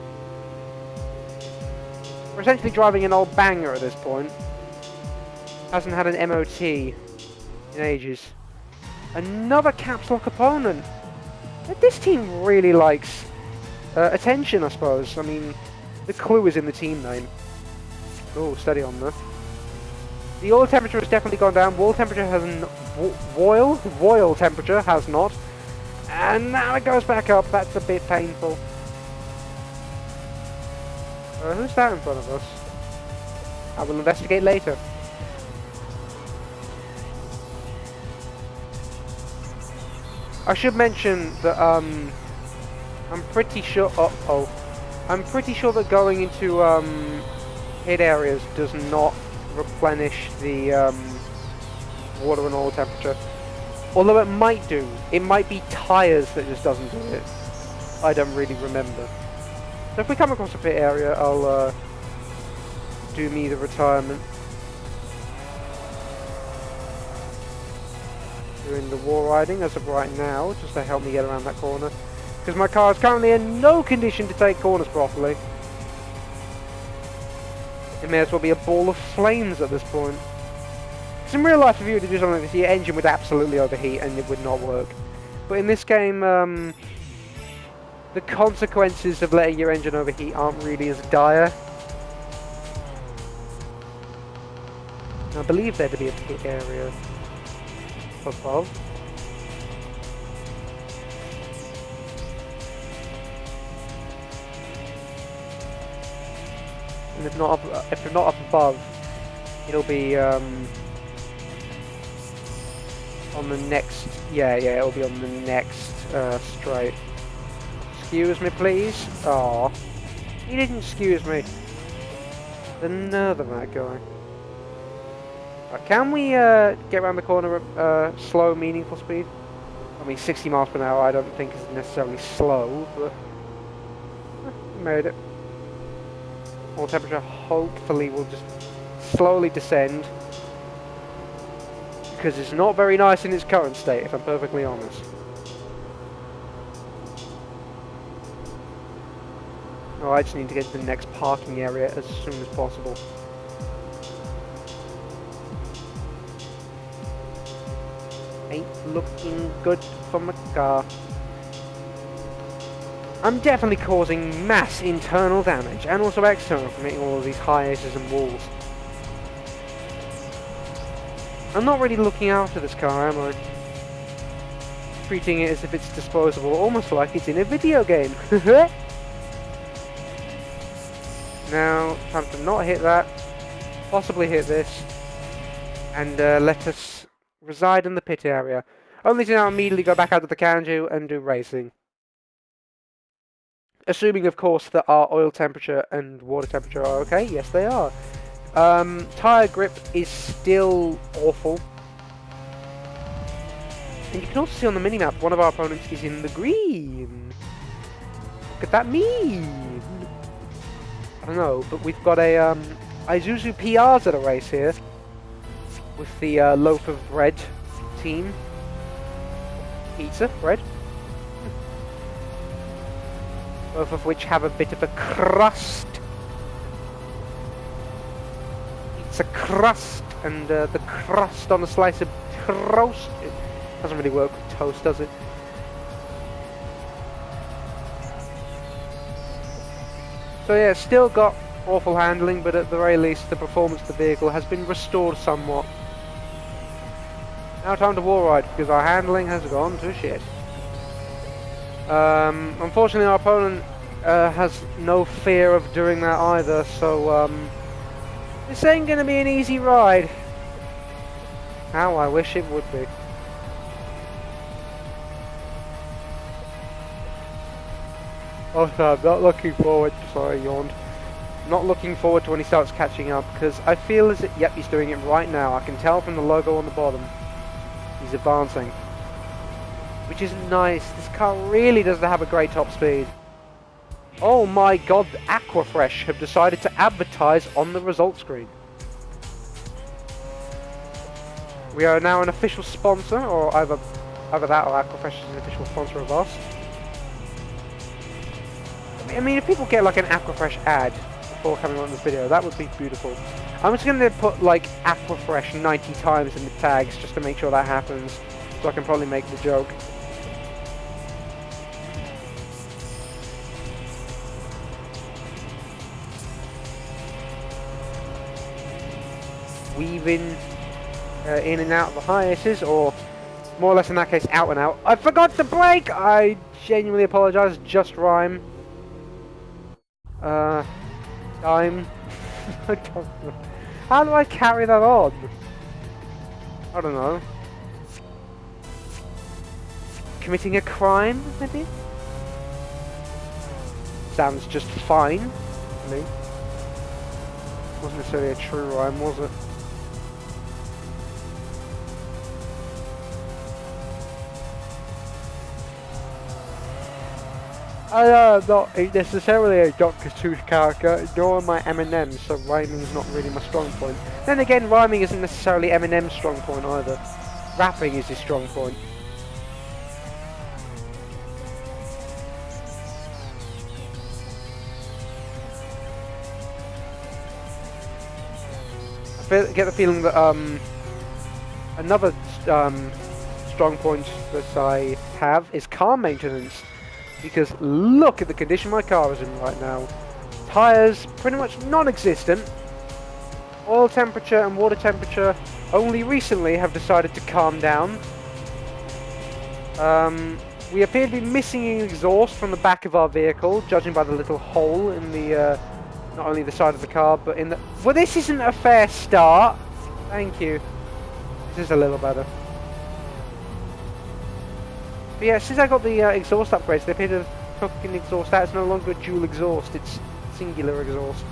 We're essentially driving an old banger at this point. Hasn't had an MOT in ages. Another caps lock opponent. This team really likes attention, I suppose. I mean, the clue is in the team name. Oh, steady on there. The oil temperature has definitely gone down. Oil temperature hasn't. Oil temperature has not. And now it goes back up. That's a bit painful. Who's that in front of us? I will investigate later. I should mention that I'm pretty sure. I'm pretty sure that going into hit areas does not replenish the water and oil temperature. Although it might do. It might be tyres that just doesn't do it. I don't really remember. So if we come across a pit area, I'll do me the retirement. Doing the wall riding as of right now, just to help me get around that corner. Because my car is currently in no condition to take corners properly. It may as well be a ball of flames at this point. Because in real life, if you were to do something like this, your engine would absolutely overheat and it would not work. But in this game, the consequences of letting your engine overheat aren't really as dire. I believe there to be a pit area above. And if not up above, it'll be on the next. Yeah, it'll be on the next straight. Excuse me, please. Aw, he didn't excuse me. The nerve of that guy. Can we get around the corner at slow, meaningful speed? I mean, 60 miles per hour I don't think is necessarily slow, but we made it. Water temperature hopefully will just slowly descend, because it's not very nice in its current state, if I'm perfectly honest. Oh, I just need to get to the next parking area as soon as possible. Ain't looking good for my car. I'm definitely causing mass internal damage, and also external, from hitting all of these high aces and walls. I'm not really looking after this car, am I? Treating it as if it's disposable, almost like it's in a video game. Now, time to not hit that, possibly hit this, and let us reside in the pit area. Only to now immediately go back out to the Kanju and do racing. Assuming, of course, that our oil temperature and water temperature are okay. Yes, they are. Tyre grip is still awful. And you can also see on the minimap, one of our opponents is in the green. What could that mean? I don't know, but we've got a Isuzu PRs at a race here with the loaf of bread team. Pizza, bread. Both of which have a bit of a crust. It's a crust, and the crust on a slice of toast. It doesn't really work with toast, does it? So yeah, still got awful handling, but at the very least the performance of the vehicle has been restored somewhat. Now time to wall ride, because our handling has gone to shit. Unfortunately our opponent has no fear of doing that either, so this ain't gonna be an easy ride. How I wish it would be. Also, I'm not looking forward, sorry, yawned. Not looking forward to when he starts catching up, because I feel as if, yep, he's doing it right now. I can tell from the logo on the bottom. He's advancing. Which isn't nice. This car really doesn't have a great top speed. Oh my god, Aquafresh have decided to advertise on the result screen. We are now an official sponsor, or either that or Aquafresh is an official sponsor of us. I mean, if people get like an Aquafresh ad before coming on this video, that would be beautiful. I'm just going to put like Aquafresh 90 times in the tags just to make sure that happens, so I can probably make the joke. Weaving in and out of the hiaces, or more or less in that case out and out. I forgot to brake! I genuinely apologise, just rhyme. Time. I don't know. How do I carry that on? I don't know. Committing a crime, maybe? Sounds just fine to me. Wasn't necessarily a true rhyme, was it? I'm not necessarily a Dr. Seuss character, nor am I Eminem, so rhyming's not really my strong point. Then again, rhyming isn't necessarily Eminem's strong point either. Rapping is his strong point. I get the feeling that another strong point that I have is car maintenance. Because look at the condition my car is in right now. Tyres pretty much non-existent. Oil temperature and water temperature only recently have decided to calm down. We appear to be missing an exhaust from the back of our vehicle, judging by the little hole in the not only the side of the car, but in the... Well, this isn't a fair start. Thank you. This is a little better. But yeah, since I got the exhaust upgrades, they appear to have took an exhaust out. It's no longer a dual exhaust, it's singular exhaust.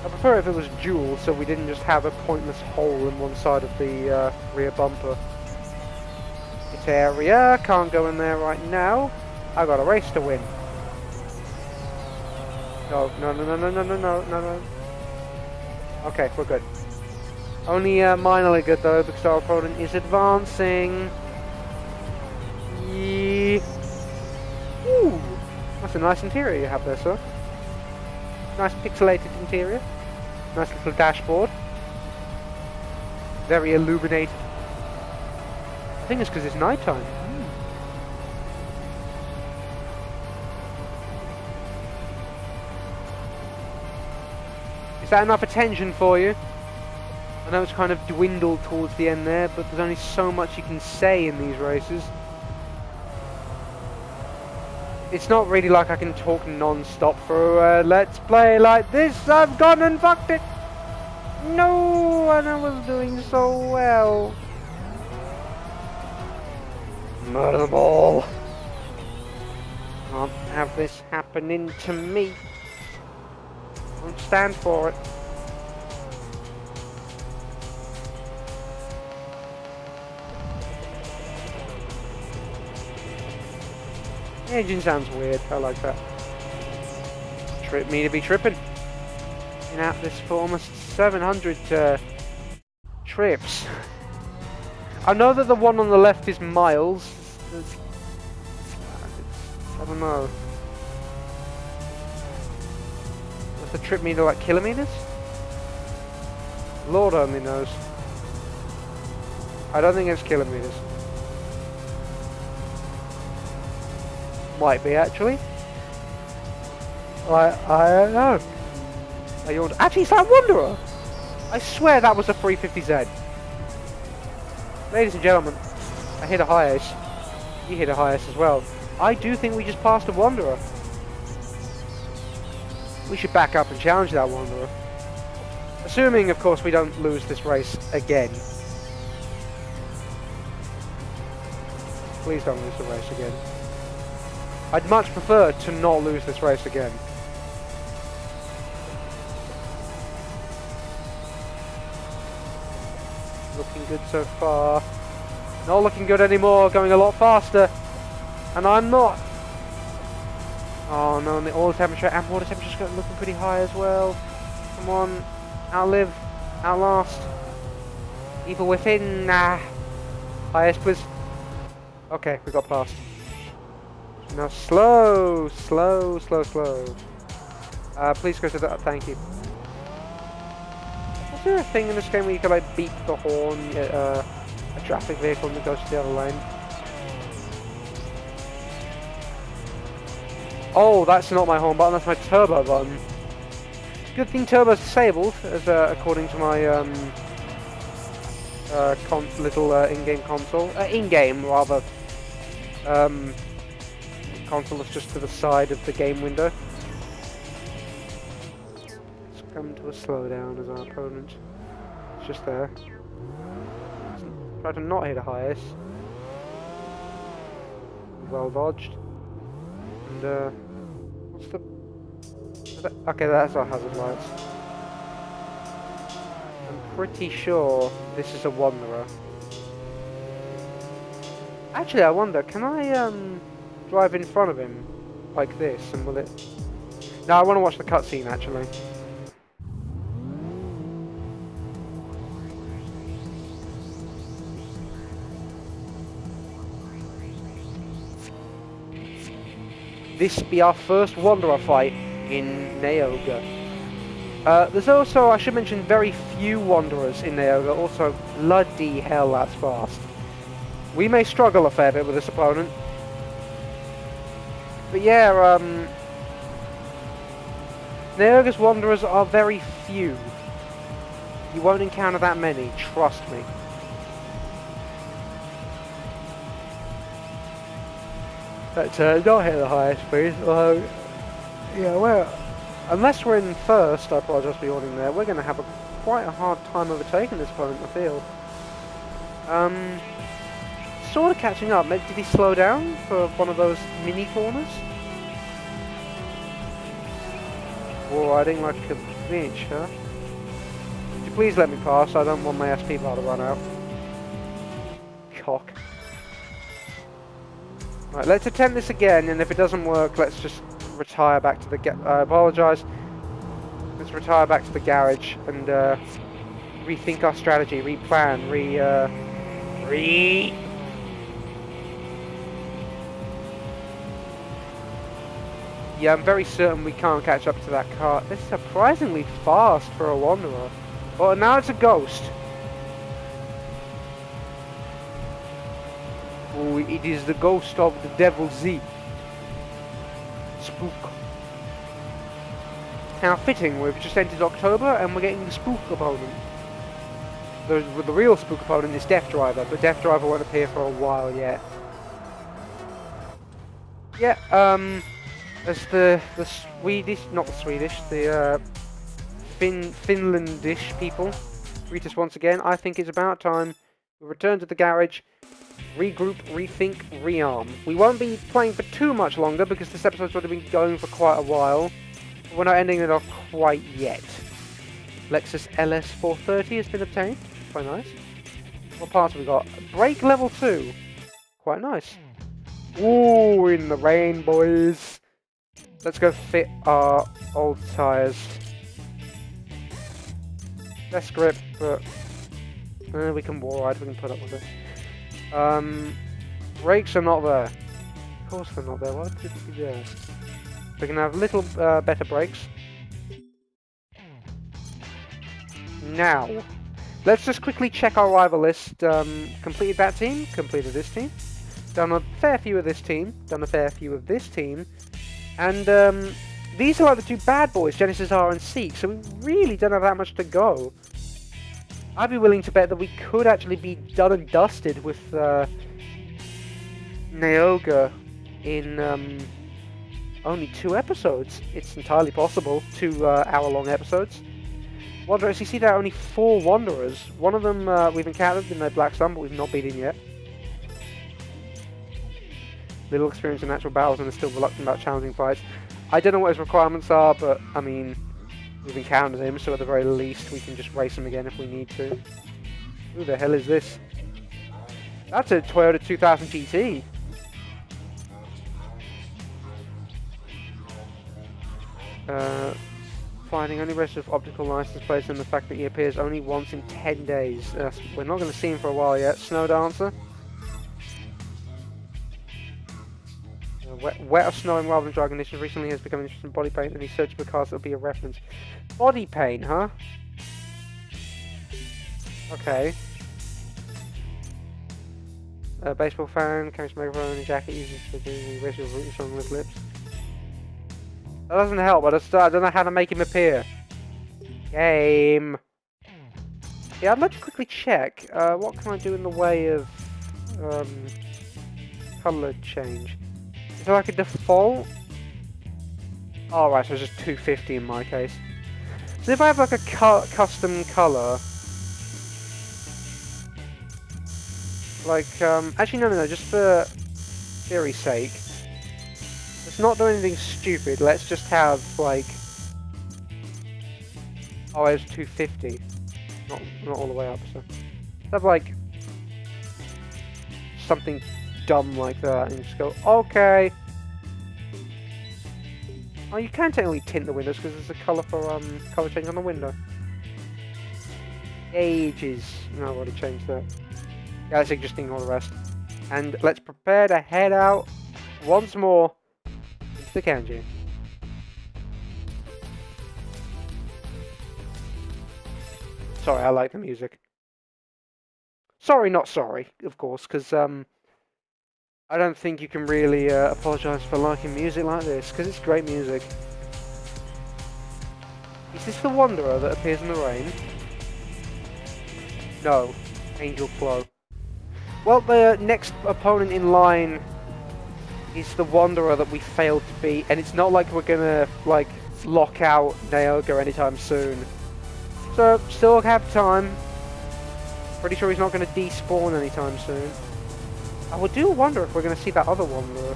I prefer if it was dual, so we didn't just have a pointless hole in one side of the rear bumper. This area, can't go in there right now. I've got a race to win. No, no, no, no, no, no, no, no, no, no. Okay, we're good. Only minorly good though, because our opponent is advancing. Yeah. Ooh, that's a nice interior you have there, sir. Nice pixelated interior. Nice little dashboard. Very illuminated. I think it's because it's nighttime. Is that enough attention for you? I know it's kind of dwindled towards the end there, but there's only so much you can say in these races. It's not really like I can talk non-stop through Let's Play like this. I've gone and fucked it. No, and I was doing so well. Murder them all. Can't have this happening to me. Won't stand for it. The engine sounds weird. I like that. Trip me to be tripping. Been at this for almost 700 trips. I know that the one on the left is miles. I don't know. Does the trip meter like kilometers? Lord only knows. I don't think it's kilometers. Might be actually. I don't know. I yawned. Actually, it's that Wanderer. I swear that was a 350Z. Ladies and gentlemen, I hit a high ace. You hit a high ace as well. I do think we just passed a Wanderer. We should back up and challenge that Wanderer. Assuming, of course, we don't lose this race again. Please don't lose the race again. I'd much prefer to not lose this race again. Looking good so far. Not looking good anymore, going a lot faster. And I'm not. Oh no, and the oil temperature and water temperature's looking pretty high as well. Come on, outlive, outlast. Evil within, highest please. Okay, we got past. Now slow, slow, slow, slow. Please go to that, thank you. Is there a thing in this game where you can like beep the horn at a traffic vehicle that goes to the other lane? Oh, that's not my horn button, that's my turbo button. Good thing turbo's disabled, as according to my little in-game console. In-game, rather. Console that's just to the side of the game window. Let's come to a slowdown as our opponent. It's just there. Try to not hit a high ace. Well dodged. And what's the... Okay, that's our hazard lights. I'm pretty sure this is a Wanderer. Actually, I wonder, can I drive in front of him like this, and will it... No, I want to watch the cutscene actually. This be our first Wanderer fight in Nayoga. There's also, I should mention, very few Wanderers in Nayoga. Also, bloody hell, that's fast. We may struggle a fair bit with this opponent. But yeah, Nayoga's Wanderers are very few. You won't encounter that many, trust me. But don't hit the highest, please. Although, yeah, well, unless we're in first, I apologise for yawning there, we're going to have quite a hard time overtaking this opponent, I feel. Sort of catching up. Did he slow down for one of those mini corners? Or riding like a bitch, huh? Could you please let me pass? I don't want my SP bar to run out. Cock. Right, let's attempt this again, and if it doesn't work, let's just retire back to the I apologise. Let's retire back to the garage and rethink our strategy, replan, Yeah, I'm very certain we can't catch up to that car. It's surprisingly fast for a Wanderer. Well, now it's a ghost. Oh, it is the ghost of the Devil Z. Spook. How fitting, we've just entered October and we're getting the Spook opponent. The real Spook opponent is Death Driver, but Death Driver won't appear for a while yet. Yeah, as the Swedish, not the Swedish, the Finlandish people greet us once again, I think it's about time we return to the garage, regroup, rethink, rearm. We won't be playing for too much longer because this episode's already been going for quite a while. But we're not ending it off quite yet. Lexus LS 430 has been obtained. Quite nice. What parts have we got? Brake level 2. Quite nice. Ooh, in the rain, boys. Let's go fit our old tyres. Less grip, but we can wall ride, we can put up with it. Brakes are not there. Of course they're not there, why would they be there? We can have a little better brakes. Now, let's just quickly check our rival list. Completed that team, completed this team. Done a fair few of this team, done a fair few of this team. And these are like the two bad boys, Genesis R and Seek, so we really don't have that much to go. I'd be willing to bet that we could actually be done and dusted with Nayoga in only 2 episodes. It's entirely possible, 2 hour-long episodes. Wanderers, you see there are only 4 Wanderers. One of them we've encountered in the Black Sun, but we've not beaten yet. Little experience in natural battles and are still reluctant about challenging fights. I don't know what his requirements are, but I mean, we've encountered him, so at the very least we can just race him again if we need to. Who the hell is this? That's a Toyota 2000 GT. Finding only rest of optical license plates and the fact that he appears only once in 10 days. We're not going to see him for a while yet. Snow Dancer. Wet or snowing rather than dry conditions. Recently has become interested in body paint and he searched for cars that will be a reference. Body paint, huh? Okay. Baseball fan, carries a megaphone and jacket, uses the racial roots on his lips. That doesn't help, I don't know how to make him appear. Game. Yeah, I'd like to quickly check. What can I do in the way of colour change? Is there like a default? Oh right, so it's just 250 in my case. So if I have like a custom colour, like actually no, just for theory's sake, let's not do anything stupid. Let's just have like, oh it's 250, not all the way up. So let's have like something dumb like that and just go okay. Oh, you can technically tint the windows because there's a colour for colour change on the window. Ages. No, I've already changed that. Yeah, let's just ignore the rest. And let's prepare to head out once more into the Kanji. Sorry, I like the music. Sorry, not sorry, of course, because I don't think you can really apologise for liking music like this, because it's great music. Is this the Wanderer that appears in the rain? No. Angel Flow. Well, the next opponent in line is the Wanderer that we failed to beat, and it's not like we're gonna, like, lock out Nayoga anytime soon. So, still have time. Pretty sure he's not gonna despawn anytime soon. I do wonder if we're going to see that other Wanderer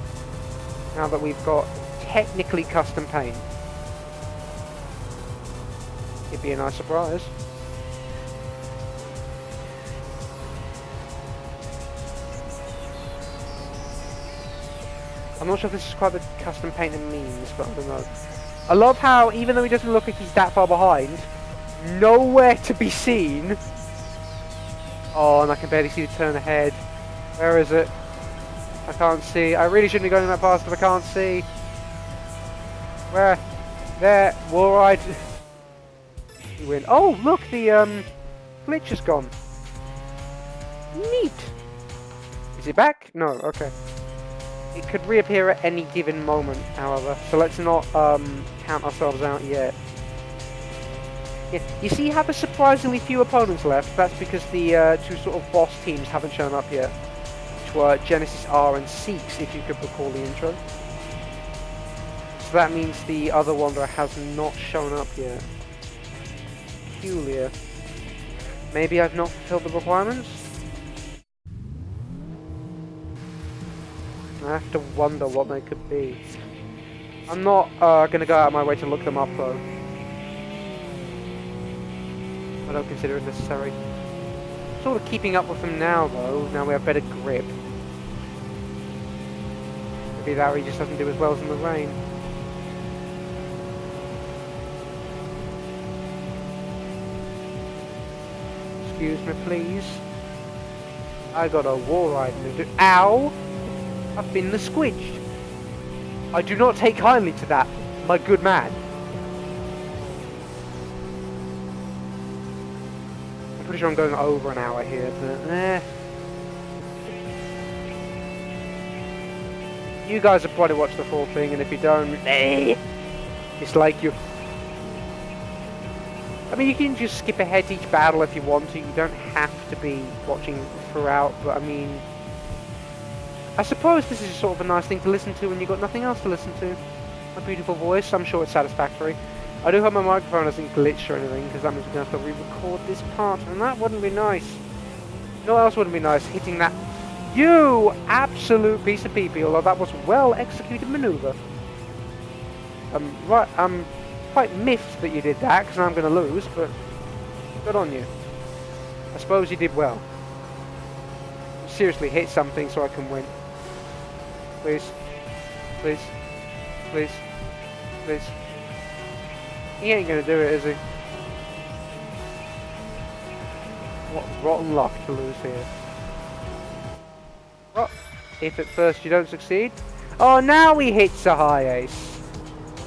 now that we've got technically custom paint. It'd be a nice surprise. I'm not sure if this is quite the custom painted means, but I don't know. I love how, even though he doesn't look like he's that far behind, nowhere to be seen. Oh, and I can barely see the turn ahead. Where is it? I can't see. I really shouldn't be going that fast if I can't see. Where? There. Wall ride. You win. Oh, look, the glitch is gone. Neat. Is it back? No. Okay. It could reappear at any given moment, however. So let's not count ourselves out yet. Yeah, you see how there's surprisingly few opponents left? That's because the two sort of boss teams haven't shown up yet. Which were Genesis R and Seeks, if you could recall the intro. So that means the other Wanderer has not shown up yet. Peculiar. Maybe I've not fulfilled the requirements? I have to wonder what they could be. I'm not going to go out of my way to look them up though. I don't consider it necessary. Sort of keeping up with them now though, now we have better grip. Maybe Larry just doesn't do as well as in the rain. Excuse me please. I got a wall ride to do. Ow! I've been the squidged. I do not take kindly to that, my good man. I'm pretty sure I'm going over an hour here, but you guys have probably watched the full thing, and if you don't, it's like you. I mean, you can just skip ahead to each battle if you want to. You don't have to be watching throughout, but I mean, I suppose this is sort of a nice thing to listen to when you've got nothing else to listen to. My beautiful voice, I'm sure it's satisfactory. I do hope my microphone doesn't glitch or anything, because that means we're going to have to re-record this part, and that wouldn't be nice. You know what else wouldn't be nice? Hitting that, you absolute piece of pee-pee, although that was well-executed maneuver. Right, I'm quite miffed that you did that, because I'm going to lose, but good on you. I suppose you did well. Seriously, hit something so I can win. Please. Please. Please. Please. He ain't gonna do it, is he? What rotten luck to lose here. Well, if at first you don't succeed. Oh, now he hits a high ace.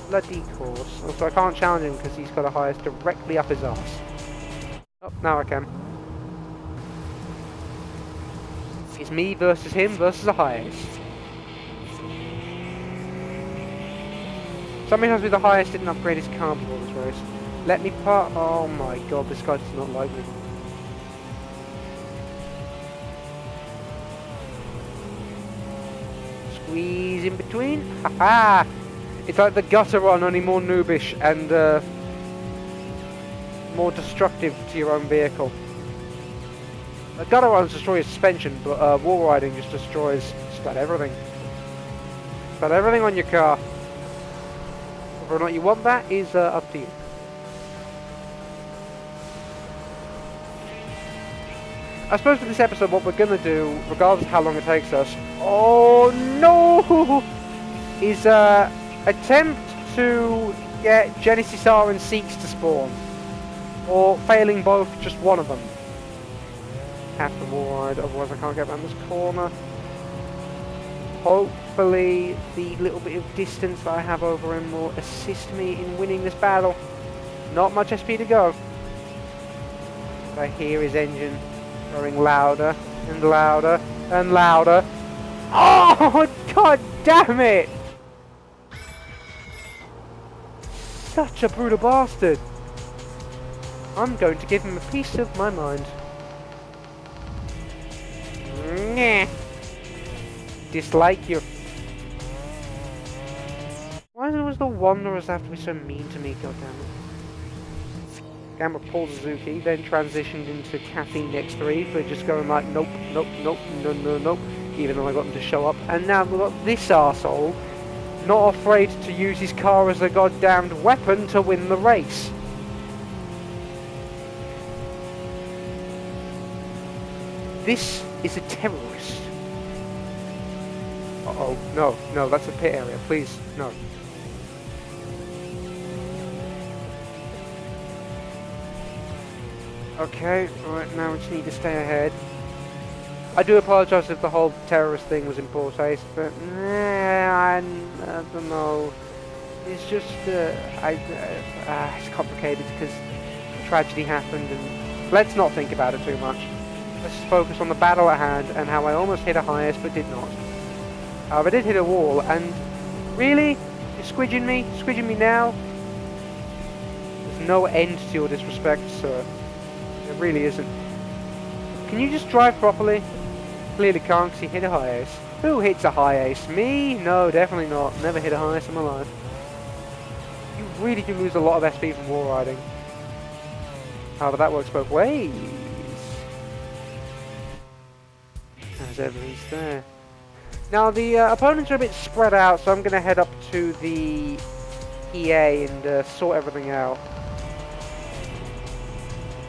Bloody course. Also, I can't challenge him because he's got a high ace directly up his arse. Oh, now I can. It's me versus him versus a high ace. Somebody tells me the highest didn't upgrade his car before this race. Let me part. Oh my god, this guy does not like me. Squeeze in between. Haha! It's like the gutter run, only more noobish and more destructive to your own vehicle. The gutter runs destroy suspension, but wall riding just destroys just about everything. Just about everything on your car. Whether or not you want that is up to you. I suppose for this episode what we're going to do, regardless of how long it takes us, oh no, is attempt to get Genesis R and Seeks to spawn. Or failing both, just one of them. Have to wall ride, otherwise I can't get around this corner. Hopefully the little bit of distance that I have over him will assist me in winning this battle. Not much SP to go. But I hear his engine growing louder and louder and louder. Oh, god damn it! Such a brutal bastard. I'm going to give him a piece of my mind. Nah. Dislike you. Why does the Wanderers have to be so mean to me, goddammit? Gamma Paul Suzuki then transitioned into Caffeine X3 for just going like nope, nope, nope, no, no, nope, even though I got him to show up. And now we've got this arsehole not afraid to use his car as a goddamned weapon to win the race. This is a terrorist. Uh-oh, no, no, that's a pit area, please, no. Okay, right, now we just need to stay ahead. I do apologise if the whole terrorist thing was in poor taste, but I don't know. It's just, it's complicated because the tragedy happened, and let's not think about it too much. Let's just focus on the battle at hand and how I almost hit a highest but did not. I did hit a wall, and really? You're squidging me? Squidging me now? There's no end to your disrespect, sir. There really isn't. Can you just drive properly? Clearly can't, because you hit a high ace. Who hits a high ace? Me? No, definitely not. Never hit a high ace in my life. You really do lose a lot of SP from wall riding. However, that works both ways. As evidence there. Now, the opponents are a bit spread out, so I'm going to head up to the EA and sort everything out.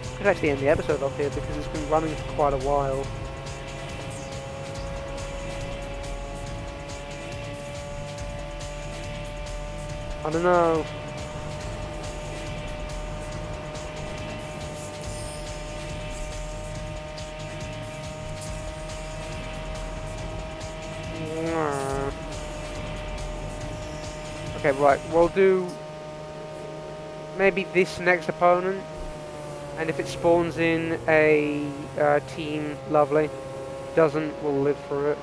I could actually end the episode off here because it's been running for quite a while. I don't know. Okay, right, we'll do maybe this next opponent, and if it spawns in a team, lovely. Doesn't, we'll live through it.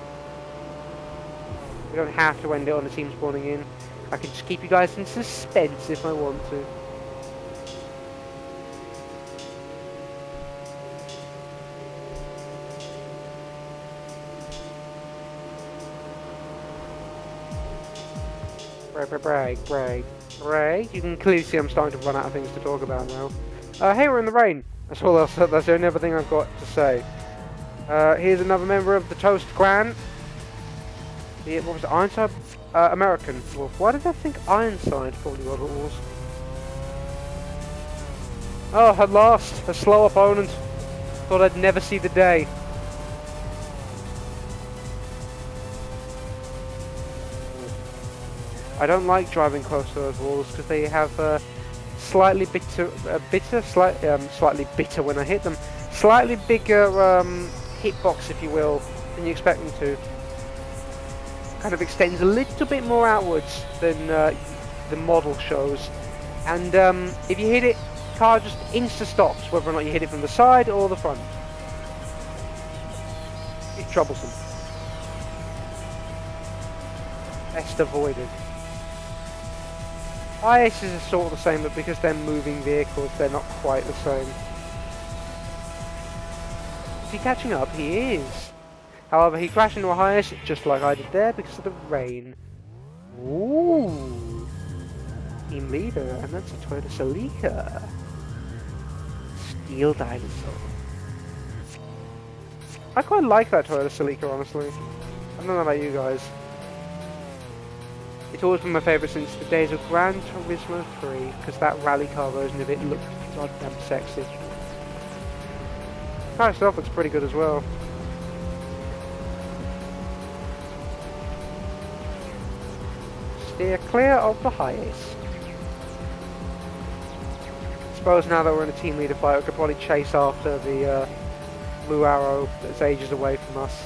We don't have to end it on a team spawning in. I can just keep you guys in suspense if I want to. Brag. You can clearly see I'm starting to run out of things to talk about now. Hey, we're in the rain. That's all else. That's the only other thing I've got to say. Here's another member of the Toast Clan. What was it? Ironside? American Wolf. Why did I think Ironside? Probably what it was. Oh, at last, a slow opponent. Thought I'd never see the day. I don't like driving close to those walls because they have slightly slightly bitter when I hit them. Slightly bigger hitbox, if you will, than you expect them to. Kind of extends a little bit more outwards than the model shows. And if you hit it, car just insta-stops, whether or not you hit it from the side or the front. It's troublesome. Best avoided. IACs are sort of the same, but because they're moving vehicles, they're not quite the same. Is he catching up? He is. However, he crashed into a highest just like I did there because of the rain. Ooh. Team leader, and that's a Toyota Celica. Steel dinosaur. I quite like that Toyota Celica, honestly. I don't know about you guys. It's always been my favourite since the days of Gran Turismo 3, because that rally car version of it looked goddamn sexy. The car itself looks pretty good as well. Steer clear of the highest. I suppose now that we're in a team leader fight, we could probably chase after the blue arrow that's ages away from us.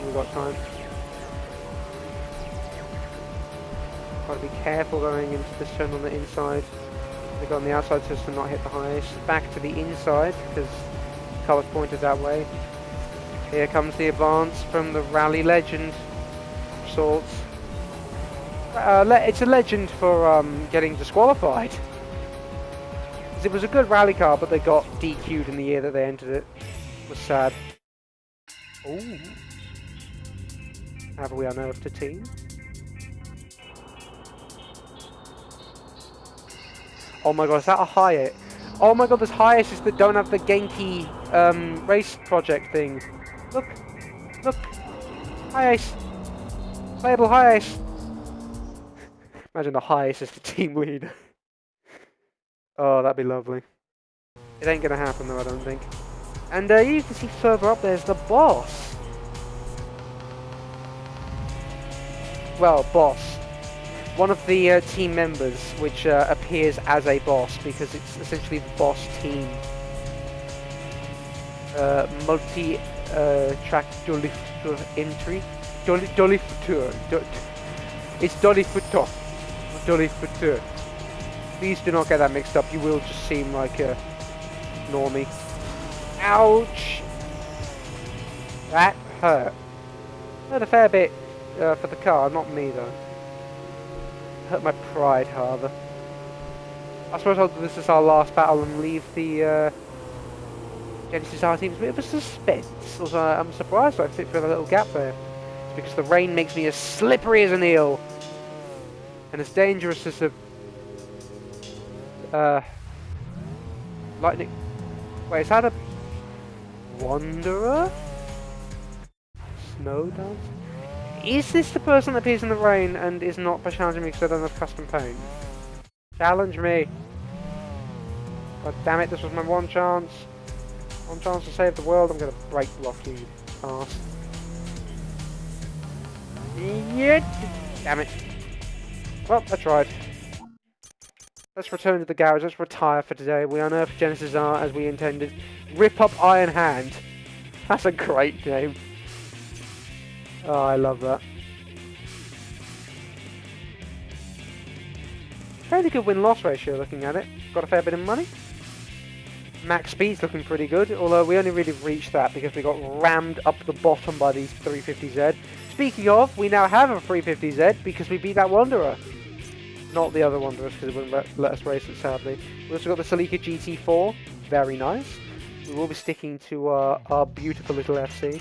We've got time. Gotta be careful going into this turn on the inside. We've got on the outside just to not hit the highest. Back to the inside because the colour's pointed that way. Here comes the advance from the rally legend of sorts. It's a legend for getting disqualified. It was a good rally car, but they got DQ'd in the year that they entered it. It was sad. Ooh. Have we unearthed a team? Oh my god, is that a Hyatt? Oh my god, there's Hyatts that don't have the Genki race project thing. Look! Look! Hyatts! Playable Hyatts! Imagine the Hyatts as the team leader. Oh, that'd be lovely. It ain't gonna happen though, I don't think. And you can see further up there's the boss. well, boss. One of the team members, which appears as a boss because it's essentially the boss team. Multi-track Dolifutur entry. Dolifutur. It's Dolifutur. Dolifutur. Please do not get that mixed up. You will just seem like a normie. Ouch! That hurt. Hurt a fair bit for the car, not me though. Hurt my pride, however. I suppose this is our last battle and leave the Genesis R team. It's a bit of a suspense. Also, I'm surprised I fit through a little gap there. It's because the rain makes me as slippery as an eel and as dangerous as a lightning. Wait, is that a wanderer? Snow dance? Is this the person that appears in the rain and is not challenging me because I don't have custom paint? Challenge me! God damn it, this was my one chance. One chance to save the world. I'm gonna break block you, ass. Yeah. Damn it. Well, I tried. Let's return to the garage. Let's retire for today. We unearth Genesis R as we intended. Rip up Iron Hand. That's a great name. Oh, I love that. Fairly good win-loss ratio looking at it. Got a fair bit of money. Max speed's looking pretty good, although we only really reached that because we got rammed up the bottom by these 350Z. Speaking of, we now have a 350Z because we beat that Wanderer. Not the other Wanderers because it wouldn't let us race it, sadly. We also got the Celica GT4. Very nice. We will be sticking to our beautiful little FC.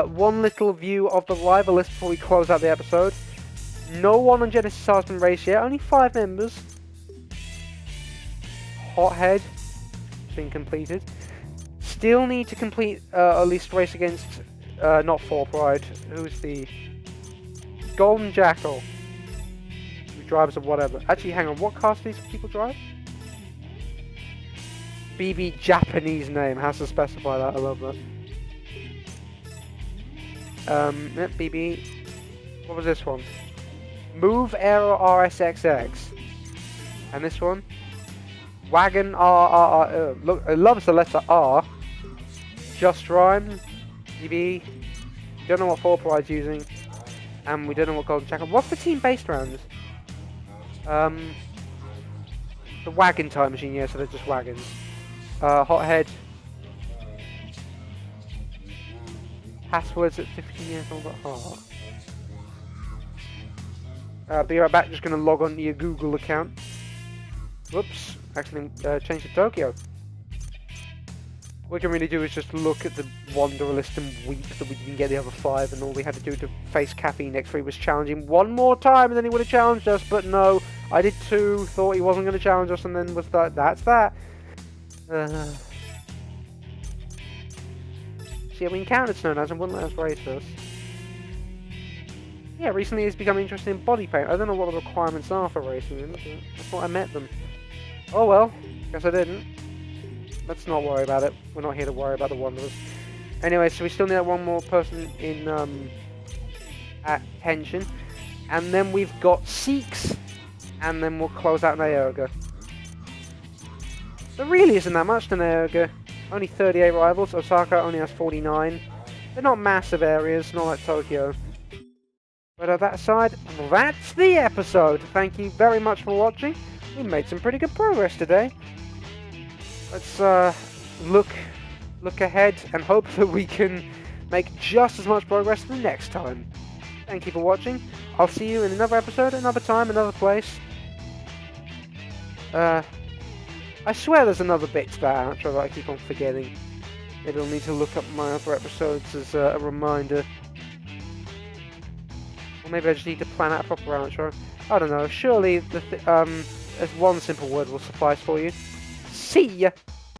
One little view of the rival list before we close out the episode. No one on Genesis R has been raced yet, only 5 members. Hothead has been completed. Still need to complete at least race against, not For Pride, who's the Golden Jackal, who drives a whatever. Actually, hang on, what cars do these people drive? BB Japanese name, has to specify that, I love that. Yep, BB. What was this one? Move Aero RSXX. And this one? Wagon RRR. Look, it loves the letter R. Just Rhyme. BB. Don't know what For Pride's using. And we don't know what Golden Jackal. What's the team based around? The Wagon Time Machine, yeah, so they're just wagons. Hothead. Passwords at 15 years old at heart. Be right back, just going to log on to your Google account. Whoops, actually changed to Tokyo. What we can really do is just look at the Wanderer list and weep that we didn't get the other 5, and all we had to do to face Caffeine X3 was challenge him one more time and then he would have challenged us, but no, I did 2, thought he wasn't going to challenge us, and then was like, that's that. See, we encountered Snow Knights and wouldn't let us race us. Yeah, recently he's become interested in body paint. I don't know what the requirements are for racing him. I thought I met them. Oh well, guess I didn't. Let's not worry about it. We're not here to worry about the Wanderers. Anyway, so we still need one more person in attention. And then we've got Sikhs. And then we'll close out Nayoga. There really isn't that much to Nayoga. Only 38 rivals. Osaka only has 49. They're not massive areas, not like Tokyo. But that aside, that's the episode. Thank you very much for watching. We made some pretty good progress today. Let's look ahead and hope that we can make just as much progress the next time. Thank you for watching. I'll see you in another episode, another time, another place. I swear there's another bit to that outro that I keep on forgetting. Maybe I'll need to look up my other episodes as a reminder. Or maybe I just need to plan out a proper outro. I don't know. Surely one simple word will suffice for you. See ya!